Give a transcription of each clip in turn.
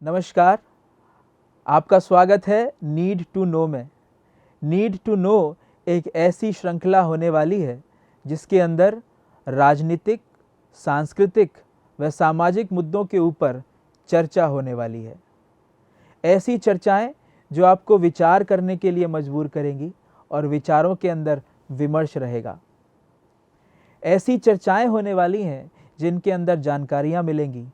नमस्कार, आपका स्वागत है नीड टू नो में। नीड टू नो एक ऐसी श्रृंखला होने वाली है जिसके अंदर राजनीतिक, सांस्कृतिक व सामाजिक मुद्दों के ऊपर चर्चा होने वाली है। ऐसी चर्चाएं जो आपको विचार करने के लिए मजबूर करेंगी और विचारों के अंदर विमर्श रहेगा। ऐसी चर्चाएं होने वाली हैं जिनके अंदर जानकारियां मिलेंगी,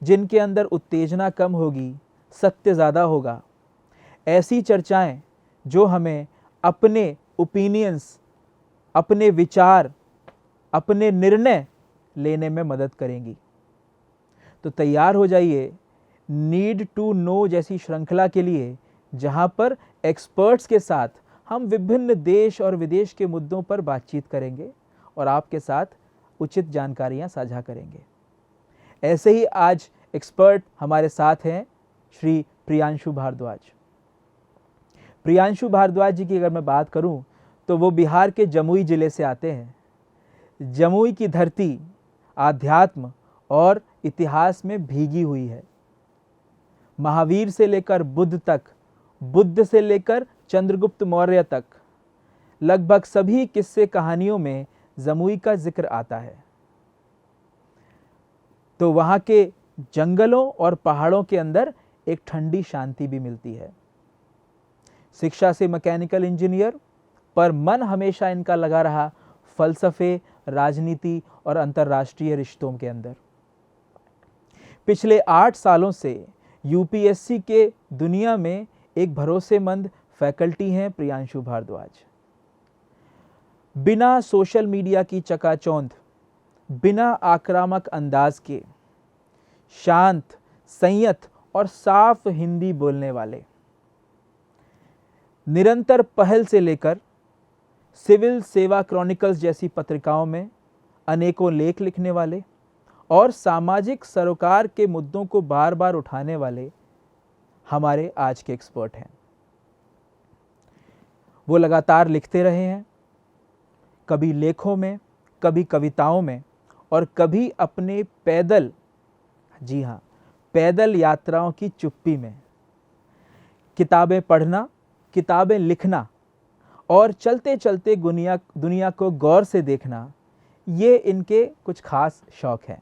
जिनके अंदर उत्तेजना कम होगी, सत्य ज़्यादा होगा। ऐसी चर्चाएं जो हमें अपने ओपिनियंस, अपने विचार, अपने निर्णय लेने में मदद करेंगी। तो तैयार हो जाइए नीड टू नो जैसी श्रृंखला के लिए, जहां पर एक्सपर्ट्स के साथ हम विभिन्न देश और विदेश के मुद्दों पर बातचीत करेंगे और आपके साथ उचित जानकारियां साझा करेंगे। ऐसे ही आज एक्सपर्ट हमारे साथ हैं श्री प्रियांशु भारद्वाज। प्रियांशु भारद्वाज जी की अगर मैं बात करूं तो वो बिहार के जमुई जिले से आते हैं। जमुई की धरती आध्यात्म और इतिहास में भीगी हुई है। महावीर से लेकर बुद्ध तक, बुद्ध से लेकर चंद्रगुप्त मौर्य तक, लगभग सभी किस्से कहानियों में जमुई का जिक्र आता है। तो वहां के जंगलों और पहाड़ों के अंदर एक ठंडी शांति भी मिलती है। शिक्षा से मैकेनिकल इंजीनियर, पर मन हमेशा इनका लगा रहा फलसफे, राजनीति और अंतर्राष्ट्रीय रिश्तों के अंदर। पिछले 8 सालों से यूपीएससी के दुनिया में एक भरोसेमंद फैकल्टी हैं प्रियांशु भारद्वाज। बिना सोशल मीडिया की चकाचौंध, बिना आक्रामक अंदाज के, शांत, संयत और साफ हिंदी बोलने वाले, निरंतर पहल से लेकर सिविल सेवा क्रॉनिकल्स जैसी पत्रिकाओं में अनेकों लेख लिखने वाले और सामाजिक सरोकार के मुद्दों को बार बार उठाने वाले हमारे आज के एक्सपर्ट हैं। वो लगातार लिखते रहे हैं, कभी लेखों में, कभी कविताओं में और कभी अपने पैदल, जी हाँ, पैदल यात्राओं की चुप्पी में। किताबें पढ़ना, किताबें लिखना और चलते चलते दुनिया को गौर से देखना, ये इनके कुछ खास शौक हैं।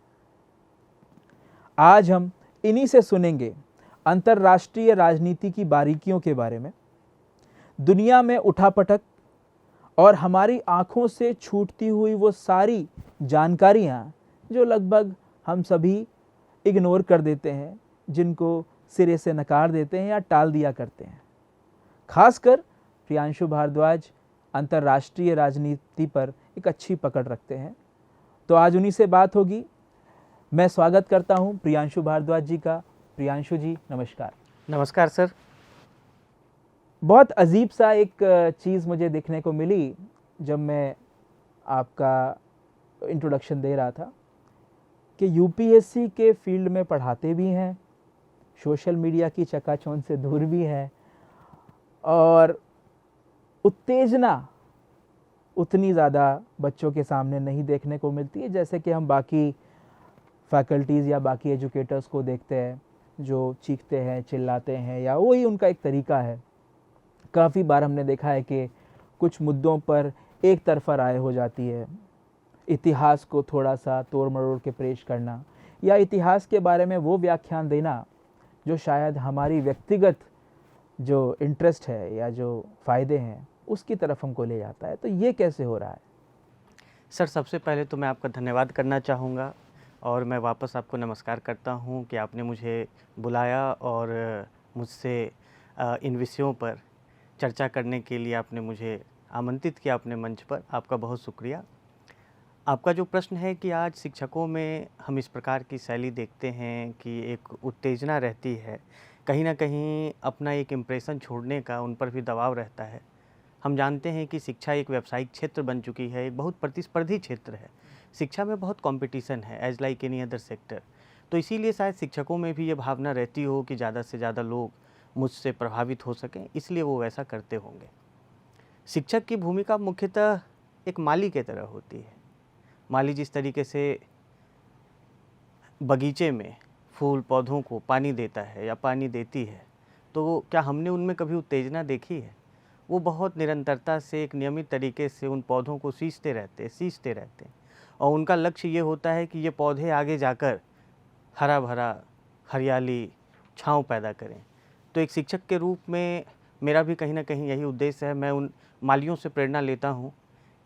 आज हम इन्हीं से सुनेंगे अंतर्राष्ट्रीय राजनीति की बारीकियों के बारे में, दुनिया में उठापटक और हमारी आंखों से छूटती हुई वो सारी जानकारियां जो लगभग हम सभी इग्नोर कर देते हैं, जिनको सिरे से नकार देते हैं या टाल दिया करते हैं। खासकर प्रियांशु भारद्वाज अंतर्राष्ट्रीय राजनीति पर एक अच्छी पकड़ रखते हैं। तो आज उन्हीं से बात होगी। मैं स्वागत करता हूं प्रियांशु भारद्वाज जी का। प्रियांशु जी, नमस्कार। नमस्कार सर। बहुत अजीब सा एक चीज़ मुझे देखने को मिली जब मैं आपका इंट्रोडक्शन दे रहा था कि यूपीएससी के फील्ड में पढ़ाते भी हैं, सोशल मीडिया की चकाचौंध से दूर भी हैं और उत्तेजना उतनी ज़्यादा बच्चों के सामने नहीं देखने को मिलती है जैसे कि हम बाकी फैकल्टीज़ या बाकी एजुकेटर्स को देखते हैं, जो चीखते हैं, चिल्लाते हैं, या वही उनका एक तरीका है। काफ़ी बार हमने देखा है कि कुछ मुद्दों पर एक तरफा राय हो जाती है। इतिहास को थोड़ा सा तोड़ मरोड़ के पेश करना या इतिहास के बारे में वो व्याख्यान देना जो शायद हमारी व्यक्तिगत जो इंटरेस्ट है या जो फ़ायदे हैं उसकी तरफ हमको ले जाता है। तो ये कैसे हो रहा है? सर, सबसे पहले तो मैं आपका धन्यवाद करना चाहूँगा और मैं वापस आपको नमस्कार करता हूँ कि आपने मुझे बुलाया और मुझसे इन विषयों पर चर्चा करने के लिए आपने मुझे आमंत्रित किया अपने मंच पर। आपका बहुत शुक्रिया। आपका जो प्रश्न है कि आज शिक्षकों में हम इस प्रकार की शैली देखते हैं कि एक उत्तेजना रहती है, कहीं ना कहीं अपना एक इम्प्रेशन छोड़ने का उन पर भी दबाव रहता है। हम जानते हैं कि शिक्षा एक व्यावसायिक क्षेत्र बन चुकी है, एक बहुत प्रतिस्पर्धी क्षेत्र है। शिक्षा में बहुत कंपटीशन है, as like any other sector. तो इसीलिए शायद शिक्षकों में भी ये भावना रहती हो कि ज़्यादा से ज़्यादा लोग मुझसे प्रभावित हो सकें, इसलिए वो वैसा करते होंगे। शिक्षक की भूमिका मुख्यतः एक माली के तरह होती है। माली जिस तरीके से बगीचे में फूल पौधों को पानी देता है या पानी देती है, तो क्या हमने उनमें कभी उत्तेजना देखी है? वो बहुत निरंतरता से एक नियमित तरीके से उन पौधों को सींचते रहते हैं और उनका लक्ष्य ये होता है कि ये पौधे आगे जाकर हरा भरा, हरियाली, छाँव पैदा करें। तो एक शिक्षक के रूप में मेरा भी कहीं न कहीं यही उद्देश्य है। मैं उन मालियों से प्रेरणा लेता हूँ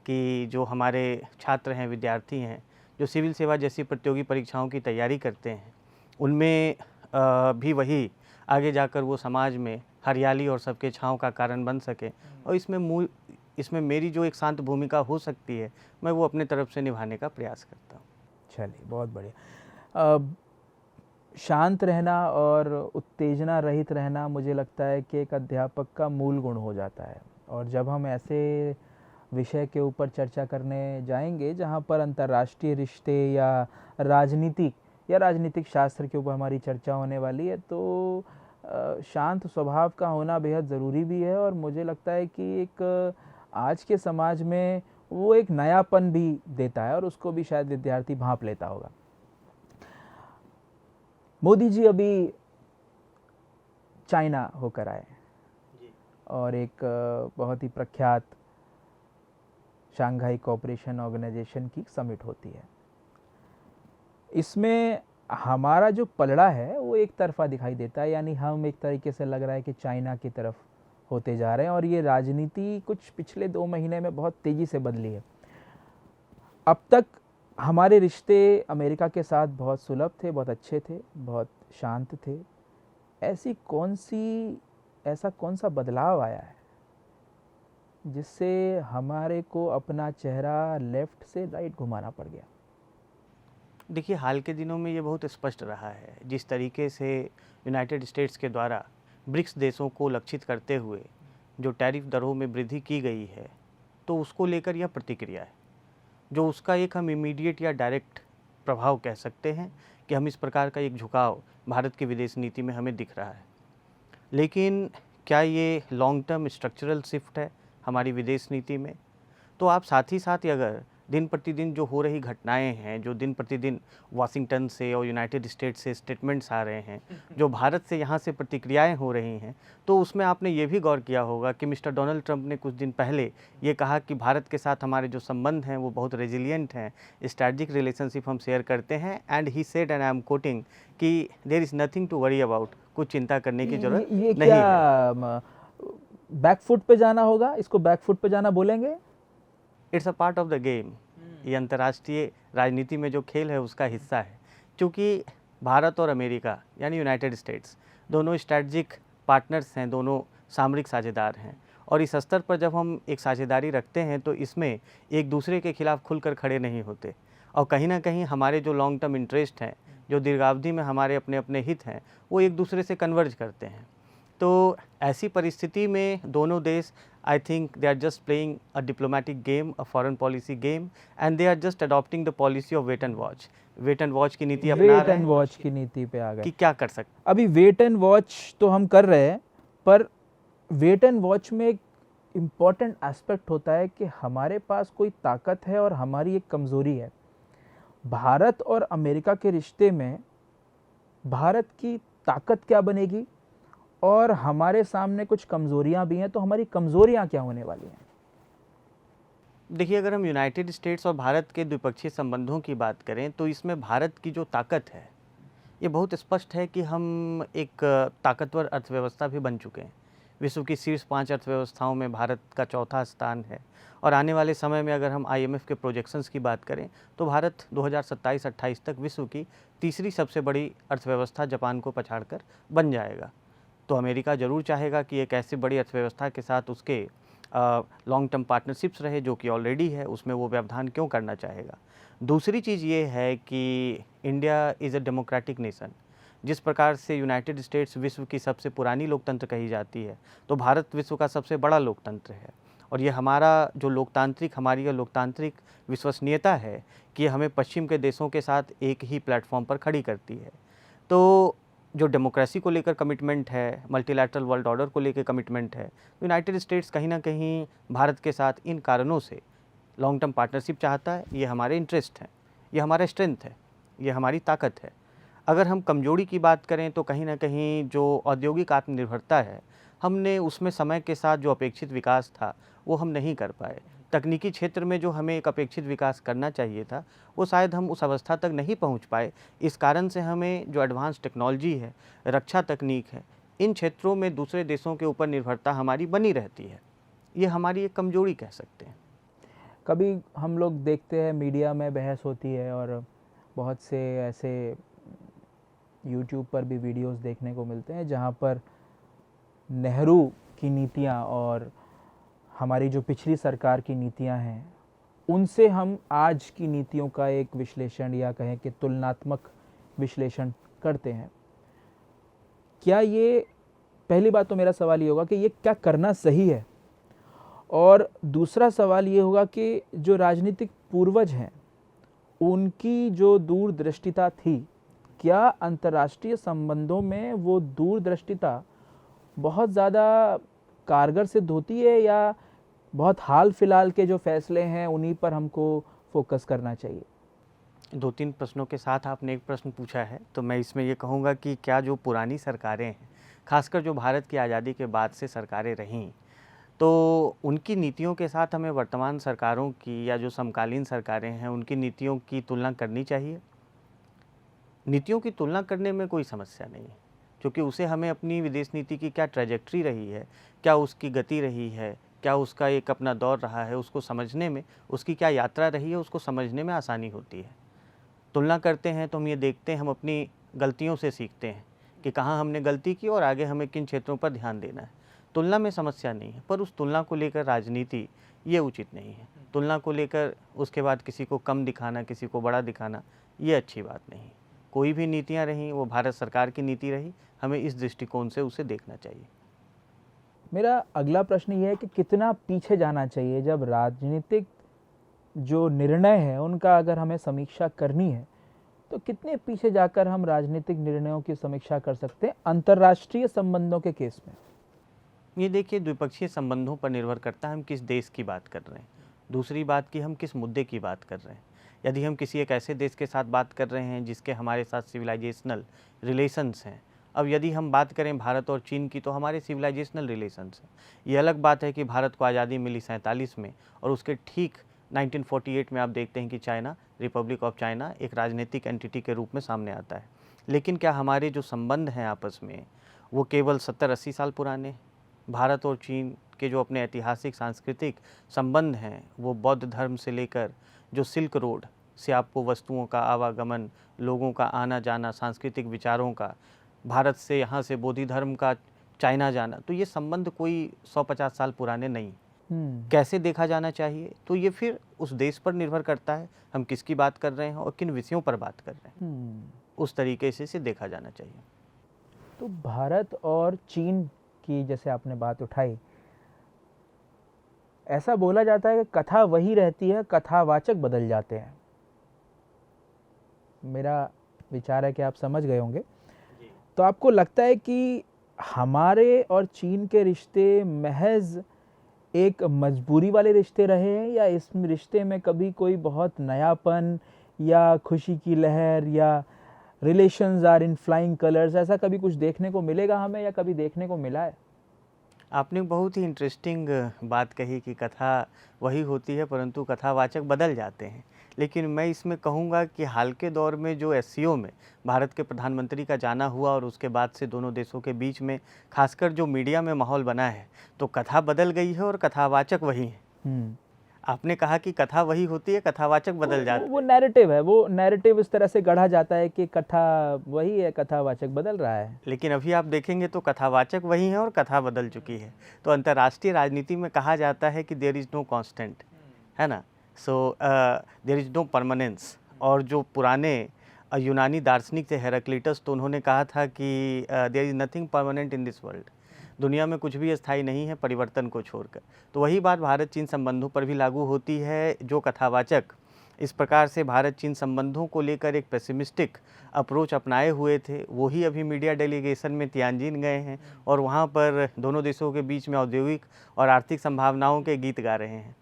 कि जो हमारे छात्र हैं, विद्यार्थी हैं, जो सिविल सेवा जैसी प्रतियोगी परीक्षाओं की तैयारी करते हैं, उनमें भी वही आगे जाकर वो समाज में हरियाली और सबके छाँव का कारण बन सकें और इसमें मेरी जो एक शांत भूमिका हो सकती है, मैं वो अपने तरफ से निभाने का प्रयास करता हूँ। चलिए, बहुत बढ़िया। शांत रहना और उत्तेजना रहित रहना मुझे लगता है कि एक अध्यापक का मूल गुण हो जाता है। और जब हम ऐसे विषय के ऊपर चर्चा करने जाएंगे जहाँ पर अंतर्राष्ट्रीय रिश्ते या राजनीतिक शास्त्र के ऊपर हमारी चर्चा होने वाली है, तो शांत स्वभाव का होना बेहद ज़रूरी भी है। और मुझे लगता है कि एक आज के समाज में वो एक नयापन भी देता है और उसको भी शायद विद्यार्थी भांप लेता होगा। मोदी जी अभी चाइना होकर आए और एक बहुत ही प्रख्यात शंघाई कोऑपरेशन ऑर्गेनाइजेशन की समिट होती है। इसमें हमारा जो पलड़ा है वो एक तरफा दिखाई देता है, यानी हम एक तरीके से लग रहा है कि चाइना की तरफ होते जा रहे हैं। और ये राजनीति कुछ पिछले 2 महीने में बहुत तेज़ी से बदली है। अब तक हमारे रिश्ते अमेरिका के साथ बहुत सुलभ थे, बहुत अच्छे थे, बहुत शांत थे। ऐसा कौन सा बदलाव आया है जिससे हमारे को अपना चेहरा लेफ्ट से राइट घुमाना पड़ गया? देखिए, हाल के दिनों में ये बहुत स्पष्ट रहा है। जिस तरीके से यूनाइटेड स्टेट्स के द्वारा ब्रिक्स देशों को लक्षित करते हुए जो टैरिफ दरों में वृद्धि की गई है, तो उसको लेकर यह प्रतिक्रिया है, जो उसका एक हम इमीडिएट या डायरेक्ट प्रभाव कह सकते हैं कि हम इस प्रकार का एक झुकाव भारत की विदेश नीति में हमें दिख रहा है। लेकिन क्या ये लॉन्ग टर्म स्ट्रक्चरल शिफ्ट है हमारी विदेश नीति में? तो आप साथ ही साथ अगर दिन प्रतिदिन जो हो रही घटनाएं हैं, जो दिन प्रतिदिन वाशिंगटन से और यूनाइटेड स्टेट्स से स्टेटमेंट्स आ रहे हैं, जो भारत से यहाँ से प्रतिक्रियाएं हो रही हैं, तो उसमें आपने ये भी गौर किया होगा कि मिस्टर डोनाल्ड ट्रंप ने कुछ दिन पहले ये कहा कि भारत के साथ हमारे जो संबंध हैं वो बहुत रेजिलियंट हैं, स्ट्रैटेजिक रिलेशनशिप हम शेयर करते हैं। And he said, and I am quoting, कि there is nothing to worry about, कुछ चिंता करने की जरूरत नहीं है। बैकफुट पे जाना होगा, इसको बैकफुट पे जाना बोलेंगे? It's a part of the game. ये अंतर्राष्ट्रीय राजनीति में जो खेल है उसका हिस्सा है। क्योंकि भारत और अमेरिका यानी यूनाइटेड स्टेट्स दोनों स्ट्रैटेजिक पार्टनर्स हैं, दोनों सामरिक साझेदार हैं। और इस स्तर पर जब हम एक साझेदारी रखते हैं तो इसमें एक दूसरे के खिलाफ खुलकर खड़े नहीं होते। और कहीं ना कहीं हमारे जो लॉन्ग टर्म इंटरेस्ट हैं, जो दीर्घावधि में हमारे अपने अपने हित हैं, वो एक दूसरे से कन्वर्ज करते हैं। तो ऐसी परिस्थिति में दोनों देश, I think they are just playing a diplomatic game, a foreign policy game, and they are just adopting the policy of wait and watch. Wait and watch की नीति अपना रहे हैं। वेट एंड वॉच की नीति पे आ गए कि क्या कर सकते। अभी वेट एंड वॉच तो हम कर रहे हैं, पर वेट एंड वॉच में एक इम्पॉर्टेंट एस्पेक्ट होता है कि हमारे पास कोई ताकत है और हमारी एक कमज़ोरी है। भारत और अमेरिका के रिश्ते में भारत की ताकत क्या बनेगी और हमारे सामने कुछ कमज़ोरियां भी हैं, तो हमारी कमज़ोरियां क्या होने वाली हैं? देखिए, अगर हम यूनाइटेड स्टेट्स और भारत के द्विपक्षीय संबंधों की बात करें तो इसमें भारत की जो ताकत है ये बहुत स्पष्ट है कि हम एक ताकतवर अर्थव्यवस्था भी बन चुके हैं। विश्व की शीर्ष 5 अर्थव्यवस्थाओं में भारत का चौथा स्थान है। और आने वाले समय में अगर हम IMF के प्रोजेक्शंस की बात करें तो भारत 2027-28 तक विश्व की तीसरी सबसे बड़ी अर्थव्यवस्था जापान को पछाड़कर बन जाएगा। तो अमेरिका ज़रूर चाहेगा कि एक ऐसी बड़ी अर्थव्यवस्था के साथ उसके लॉन्ग टर्म पार्टनरशिप्स रहे, जो कि ऑलरेडी है, उसमें वो व्यवधान क्यों करना चाहेगा। दूसरी चीज़ ये है कि India is a democratic nation. जिस प्रकार से यूनाइटेड स्टेट्स विश्व की सबसे पुरानी लोकतंत्र कही जाती है, तो भारत विश्व का सबसे बड़ा लोकतंत्र है। और ये हमारी यह लोकतांत्रिक विश्वसनीयता है कि हमें पश्चिम के देशों के साथ एक ही प्लेटफॉर्म पर खड़ी करती है। तो जो डेमोक्रेसी को लेकर कमिटमेंट है, मल्टीलैटरल वर्ल्ड ऑर्डर को लेकर कमिटमेंट है, यूनाइटेड स्टेट्स कहीं ना कहीं भारत के साथ इन कारणों से लॉन्ग टर्म पार्टनरशिप चाहता है। ये हमारे इंटरेस्ट हैं, ये हमारा स्ट्रेंथ है, ये हमारी ताकत है। अगर हम कमजोरी की बात करें तो कहीं न कहीं जो औद्योगिक आत्मनिर्भरता है, हमने उसमें समय के साथ जो अपेक्षित विकास था, वो हम नहीं कर पाए। तकनीकी क्षेत्र में जो हमें एक अपेक्षित विकास करना चाहिए था, वो शायद हम उस अवस्था तक नहीं पहुँच पाए। इस कारण से हमें जो एडवांस टेक्नोलॉजी है, रक्षा तकनीक है, इन क्षेत्रों में दूसरे देशों के ऊपर निर्भरता हमारी बनी रहती है। ये हमारी एक कमजोरी कह सकते हैं। कभी हम लोग देखते हैं मीडिया में बहस होती है और बहुत से ऐसे यूट्यूब पर भी वीडियोस देखने को मिलते हैं जहाँ पर नेहरू की नीतियाँ और हमारी जो पिछली सरकार की नीतियाँ हैं उनसे हम आज की नीतियों का एक विश्लेषण या कहें कि तुलनात्मक विश्लेषण करते हैं। क्या ये, पहली बात तो मेरा सवाल ये होगा कि ये क्या करना सही है, और दूसरा सवाल ये होगा कि जो राजनीतिक पूर्वज हैं उनकी जो दूरदृष्टिता थी, क्या अंतर्राष्ट्रीय संबंधों में वो दूरदृष्टिता बहुत ज़्यादा कारगर सिद्ध होती है, या बहुत हाल फिलहाल के जो फैसले हैं उन्हीं पर हमको फोकस करना चाहिए? 2-3 प्रश्नों के साथ आपने एक प्रश्न पूछा है, तो मैं इसमें ये कहूँगा कि क्या जो पुरानी सरकारें हैं, खासकर जो भारत की आज़ादी के बाद से सरकारें रहीं, तो उनकी नीतियों के साथ हमें वर्तमान सरकारों की या जो समकालीन सरकारें हैं, उनकी नीतियों की तुलना करनी चाहिए। नीतियों की तुलना करने में कोई समस्या नहीं है, क्योंकि उसे हमें अपनी विदेश नीति की क्या ट्रैजेक्टरी रही है, क्या उसकी गति रही है, क्या उसका एक अपना दौर रहा है, उसको समझने में, उसकी क्या यात्रा रही है, उसको समझने में आसानी होती है। तुलना करते हैं तो हम ये देखते हैं, हम अपनी गलतियों से सीखते हैं कि कहाँ हमने गलती की और आगे हमें किन क्षेत्रों पर ध्यान देना है। तुलना में समस्या नहीं है, पर उस तुलना को लेकर राजनीति ये उचित नहीं है। तुलना को लेकर उसके बाद किसी को कम दिखाना, किसी को बड़ा दिखाना, ये अच्छी बात नहीं। कोई भी नीतियाँ रहीं, वो भारत सरकार की नीति रही, हमें इस दृष्टिकोण से उसे देखना चाहिए। मेरा अगला प्रश्न ये है कि कितना पीछे जाना चाहिए जब राजनीतिक जो निर्णय है उनका अगर हमें समीक्षा करनी है, तो कितने पीछे जाकर हम राजनीतिक निर्णयों की समीक्षा कर सकते हैं अंतर्राष्ट्रीय संबंधों के केस में? ये देखिए, द्विपक्षीय संबंधों पर निर्भर करता है हम किस देश की बात कर रहे हैं। दूसरी बात कि हम किस मुद्दे की बात कर रहे हैं। यदि हम किसी एक ऐसे देश के साथ बात कर रहे हैं जिसके हमारे साथ सिविलाइजेशनल रिलेशंस हैं, अब यदि हम बात करें भारत और चीन की, तो हमारे सिविलाइजेशनल रिलेशंस हैं। ये अलग बात है कि भारत को आज़ादी मिली 47 में, और उसके ठीक 1948 में आप देखते हैं कि चाइना, रिपब्लिक ऑफ चाइना एक राजनीतिक एंटिटी के रूप में सामने आता है। लेकिन क्या हमारे जो संबंध हैं आपस में, वो केवल 70-80 साल पुराने हैं? भारत और चीन के जो अपने ऐतिहासिक सांस्कृतिक संबंध हैं, वो बौद्ध धर्म से लेकर जो सिल्क रोड से आपको वस्तुओं का आवागमन, लोगों का आना जाना, सांस्कृतिक विचारों का, भारत से यहाँ से बोधि धर्म का चाइना जाना, तो ये संबंध कोई 100-50 साल पुराने नहीं। कैसे देखा जाना चाहिए, तो ये फिर उस देश पर निर्भर करता है, हम किसकी बात कर रहे हैं और किन विषयों पर बात कर रहे हैं, उस तरीके से इसे देखा जाना चाहिए। तो भारत और चीन की जैसे आपने बात उठाई, ऐसा बोला जाता है कि कथा वही रहती है, कथावाचक बदल जाते हैं। मेरा विचार है कि आप समझ गए होंगे। तो आपको लगता है कि हमारे और चीन के रिश्ते महज एक मजबूरी वाले रिश्ते रहे हैं, या इस रिश्ते में कभी कोई बहुत नयापन या खुशी की लहर या relations are in flying colours, ऐसा कभी कुछ देखने को मिलेगा हमें, या कभी देखने को मिला है? आपने बहुत ही इंटरेस्टिंग बात कही कि कथा वही होती है परंतु कथावाचक बदल जाते हैं। लेकिन मैं इसमें कहूँगा कि हाल के दौर में जो एससीओ में भारत के प्रधानमंत्री का जाना हुआ और उसके बाद से दोनों देशों के बीच में खासकर जो मीडिया में माहौल बना है, तो कथा बदल गई है और कथावाचक वही है। आपने कहा कि कथा वही होती है, कथावाचक बदल जाते हैं। वो नैरेटिव है, वो नैरेटिव इस तरह से गढ़ा जाता है कि कथा वही है, कथावाचक बदल रहा है। लेकिन अभी आप देखेंगे तो कथावाचक वही है और कथा बदल चुकी है। तो अंतर्राष्ट्रीय राजनीति में कहा जाता है कि देयर इज़ नो कांस्टेंट, है ना। So there is no permanence. और जो पुराने यूनानी दार्शनिक थे हेराक्लिटस, तो उन्होंने कहा था कि there is nothing permanent in this world. दुनिया में कुछ भी अस्थायी नहीं है परिवर्तन को छोड़कर। तो वही बात भारत चीन संबंधों पर भी लागू होती है। जो कथावाचक इस प्रकार से भारत चीन संबंधों को लेकर एक पेसिमिस्टिक अप्रोच अपनाए हुए थे, वो ही अभी मीडिया डेलीगेशन में तियानजिन गए हैं और वहाँ पर दोनों देशों के बीच में औद्योगिक और आर्थिक संभावनाओं के गीत गा रहे हैं।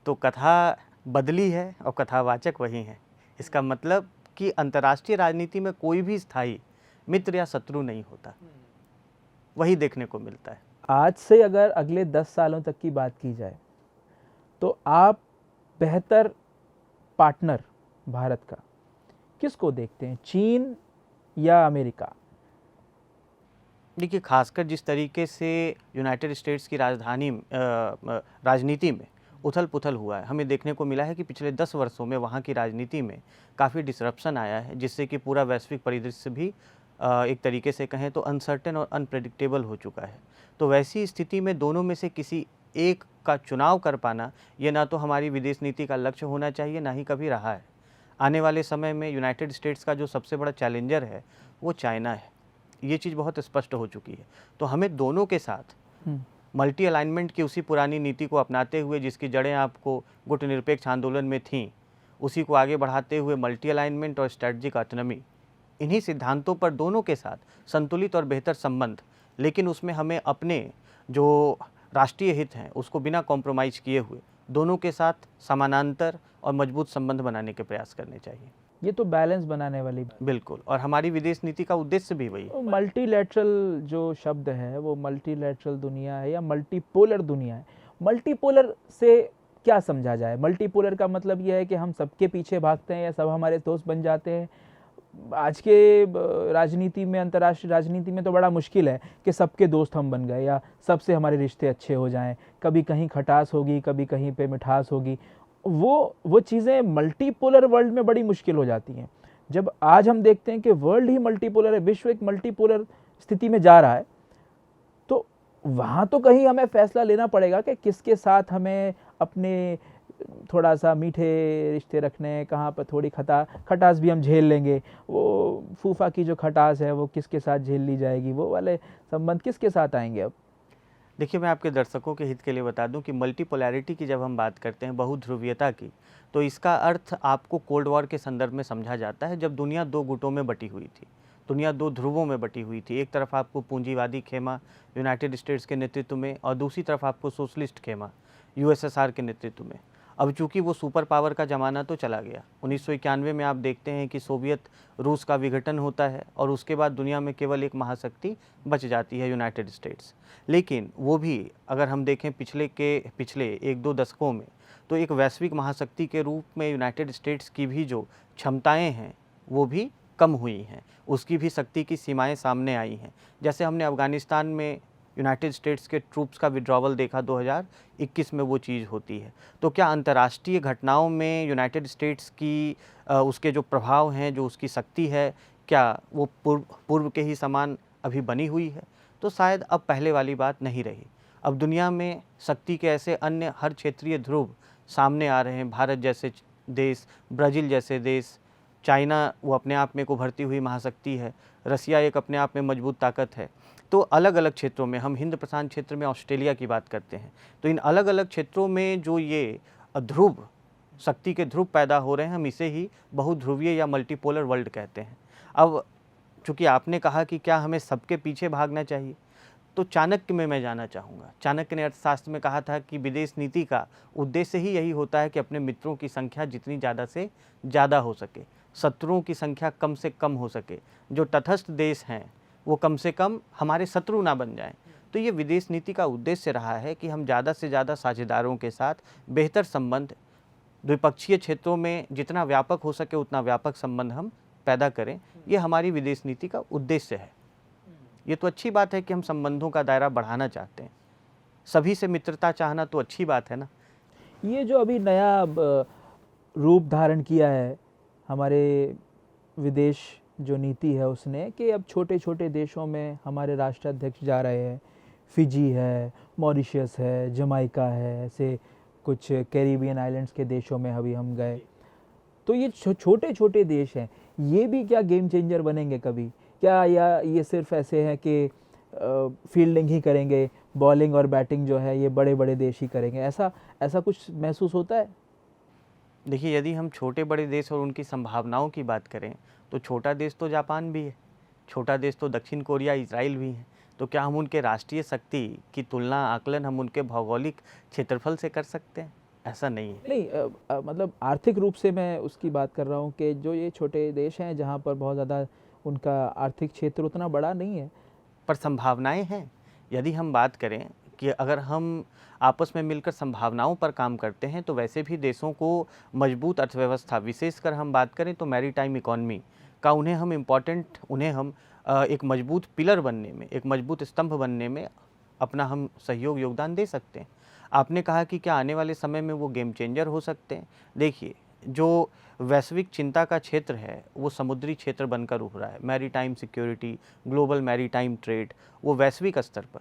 तो कथा बदली है और कथावाचक वही हैं। इसका मतलब कि अंतर्राष्ट्रीय राजनीति में कोई भी स्थायी मित्र या शत्रु नहीं होता, वही देखने को मिलता है। आज से अगर अगले 10 सालों तक की बात की जाए तो आप बेहतर पार्टनर भारत का किसको देखते हैं, चीन या अमेरिका? देखिए, खासकर जिस तरीके से यूनाइटेड स्टेट्स की राजनीति में उथल पुथल हुआ है, हमें देखने को मिला है कि पिछले 10 वर्षों में वहाँ की राजनीति में काफ़ी डिसरप्शन आया है, जिससे कि पूरा वैश्विक परिदृश्य भी एक तरीके से कहें तो अनसर्टेन और अनप्रेडिक्टेबल हो चुका है। तो वैसी स्थिति में दोनों में से किसी एक का चुनाव कर पाना, ये ना तो हमारी विदेश नीति का लक्ष्य होना चाहिए, ना ही कभी रहा है। आने वाले समय में यूनाइटेड स्टेट्स का जो सबसे बड़ा चैलेंजर है वो चाइना है, ये चीज़ बहुत स्पष्ट हो चुकी है। तो हमें दोनों के साथ मल्टी अलाइनमेंट की उसी पुरानी नीति को अपनाते हुए, जिसकी जड़ें आपको गुटनिरपेक्ष आंदोलन में थीं, उसी को आगे बढ़ाते हुए मल्टी अलाइनमेंट और स्ट्रेटजिक ऑटोनॉमी, इन्हीं सिद्धांतों पर दोनों के साथ संतुलित और बेहतर संबंध, लेकिन उसमें हमें अपने जो राष्ट्रीय हित हैं उसको बिना कॉम्प्रोमाइज़ किए हुए दोनों के साथ समानांतर और मजबूत संबंध बनाने के प्रयास करने चाहिए। ये तो बैलेंस बनाने वाली बात। बिल्कुल, और हमारी विदेश नीति का उद्देश्य भी वही है। मल्टीलैटरल जो शब्द है वो मल्टीलैटरल दुनिया है या मल्टीपोलर दुनिया है? मल्टीपोलर से क्या समझा जाए? मल्टीपोलर का मतलब यह है कि हम सबके पीछे भागते हैं या सब हमारे दोस्त बन जाते हैं? आज के राजनीति में, अंतर्राष्ट्रीय राजनीति में तो बड़ा मुश्किल है कि सबके दोस्त हम बन गए या सबसे हमारे रिश्ते अच्छे हो जाएं। कभी कहीं खटास होगी, कभी कहीं पे मिठास होगी। वो चीज़ें मल्टीपोलर वर्ल्ड में बड़ी मुश्किल हो जाती हैं। जब आज हम देखते हैं कि वर्ल्ड ही मल्टीपोलर है, विश्व एक मल्टीपोलर स्थिति में जा रहा है, तो वहाँ तो कहीं हमें फैसला लेना पड़ेगा कि किसके साथ हमें अपने थोड़ा सा मीठे रिश्ते रखने हैं, कहाँ पर थोड़ी खटास भी हम झेल लेंगे। वो फूफा की जो खटास है वो किसके साथ झेल ली जाएगी, वो वाले संबंध किसके साथ आएंगे? अब देखिए, मैं आपके दर्शकों के हित के लिए बता दूं कि मल्टीपोलैरिटी की जब हम बात करते हैं, बहुध्रुवीयता की, तो इसका अर्थ आपको कोल्ड वॉर के संदर्भ में समझा जाता है, जब दुनिया दो गुटों में बटी हुई थी, दुनिया दो ध्रुवों में बटी हुई थी। एक तरफ आपको पूंजीवादी खेमा यूनाइटेड स्टेट्स के नेतृत्व में, और दूसरी तरफ आपको सोशलिस्ट खेमा यूएसएसआर के नेतृत्व में। अब चूंकि वो सुपर पावर का ज़माना तो चला गया, 1991 में आप देखते हैं कि सोवियत रूस का विघटन होता है और उसके बाद दुनिया में केवल एक महाशक्ति बच जाती है, यूनाइटेड स्टेट्स। लेकिन वो भी अगर हम देखें पिछले 1-2 दशकों में, तो एक वैश्विक महाशक्ति के रूप में यूनाइटेड स्टेट्स की भी जो क्षमताएं हैं वो भी कम हुई हैं, उसकी भी शक्ति की सीमाएं सामने आई हैं। जैसे हमने अफ़गानिस्तान में यूनाइटेड स्टेट्स के ट्रूप्स का विड्रॉवल देखा, 2021 में वो चीज़ होती है। तो क्या अंतर्राष्ट्रीय घटनाओं में यूनाइटेड स्टेट्स की उसके जो प्रभाव हैं, जो उसकी शक्ति है, क्या वो पूर्व के ही समान अभी बनी हुई है? तो शायद अब पहले वाली बात नहीं रही। अब दुनिया में शक्ति के ऐसे अन्य हर क्षेत्रीय ध्रुव सामने आ रहे हैं। भारत जैसे देश, ब्राज़ील जैसे देश, चाइना वो अपने आप में एक उभरती हुई महाशक्ति है, रसिया एक अपने आप में मजबूत ताकत है। तो अलग अलग क्षेत्रों में, हम हिंद प्रशांत क्षेत्र में ऑस्ट्रेलिया की बात करते हैं, तो इन अलग अलग क्षेत्रों में जो ये ध्रुव, शक्ति के ध्रुव पैदा हो रहे हैं, हम इसे ही बहुध्रुवीय या मल्टीपोलर वर्ल्ड कहते हैं। अब चूँकि आपने कहा कि क्या हमें सबके पीछे भागना चाहिए, तो चाणक्य में मैं जाना चाहूँगा। चाणक्य ने अर्थशास्त्र में कहा था कि विदेश नीति का उद्देश्य ही यही होता है कि अपने मित्रों की संख्या जितनी ज़्यादा से ज़्यादा हो सके, शत्रुओं की संख्या कम से कम हो सके, जो तटस्थ देश हैं वो कम से कम हमारे शत्रु ना बन जाएं। तो ये विदेश नीति का उद्देश्य रहा है कि हम ज़्यादा से ज़्यादा साझेदारों के साथ बेहतर संबंध, द्विपक्षीय क्षेत्रों में जितना व्यापक हो सके उतना व्यापक संबंध हम पैदा करें। ये हमारी विदेश नीति का उद्देश्य है। ये तो अच्छी बात है कि हम संबंधों का दायरा बढ़ाना चाहते हैं, सभी से मित्रता चाहना तो अच्छी बात है ना। ये जो अभी नया रूप धारण किया है हमारे विदेश जो नीति है उसने, कि अब छोटे छोटे देशों में हमारे राष्ट्राध्यक्ष जा रहे हैं, फिजी है, मॉरिशस है, जमाइका है, ऐसे कुछ कैरिबियन आइलैंड्स के देशों में अभी हम गए। तो ये छोटे छोटे देश हैं, ये भी क्या गेम चेंजर बनेंगे कभी? क्या या ये सिर्फ ऐसे हैं कि फील्डिंग ही करेंगे, बॉलिंग और बैटिंग जो है ये बड़े बड़े देश ही करेंगे? ऐसा कुछ महसूस होता है? देखिए, यदि हम छोटे बड़े देश और उनकी संभावनाओं की बात करें, तो छोटा देश तो जापान भी है, छोटा देश तो दक्षिण कोरिया, इजराइल भी है। तो क्या हम उनके राष्ट्रीय शक्ति की तुलना, आकलन हम उनके भौगोलिक क्षेत्रफल से कर सकते हैं? ऐसा नहीं है। नहीं मतलब आर्थिक रूप से मैं उसकी बात कर रहा हूँ कि जो ये छोटे देश हैं जहाँ पर बहुत ज़्यादा उनका आर्थिक क्षेत्र उतना बड़ा नहीं है। पर संभावनाएं हैं। यदि हम बात करें कि अगर हम आपस में मिलकर संभावनाओं पर काम करते हैं तो वैसे भी देशों को मजबूत अर्थव्यवस्था, विशेषकर हम बात करें तो मैरीटाइम इकॉनमी का उन्हें हम एक मजबूत पिलर बनने में, एक मजबूत स्तंभ बनने में अपना हम सहयोग योगदान दे सकते हैं। आपने कहा कि क्या आने वाले समय में वो गेम चेंजर हो सकते हैं। देखिए, जो वैश्विक चिंता का क्षेत्र है वो समुद्री क्षेत्र बनकर उभरा है। Maritime security, global maritime trade, वो वैश्विक स्तर पर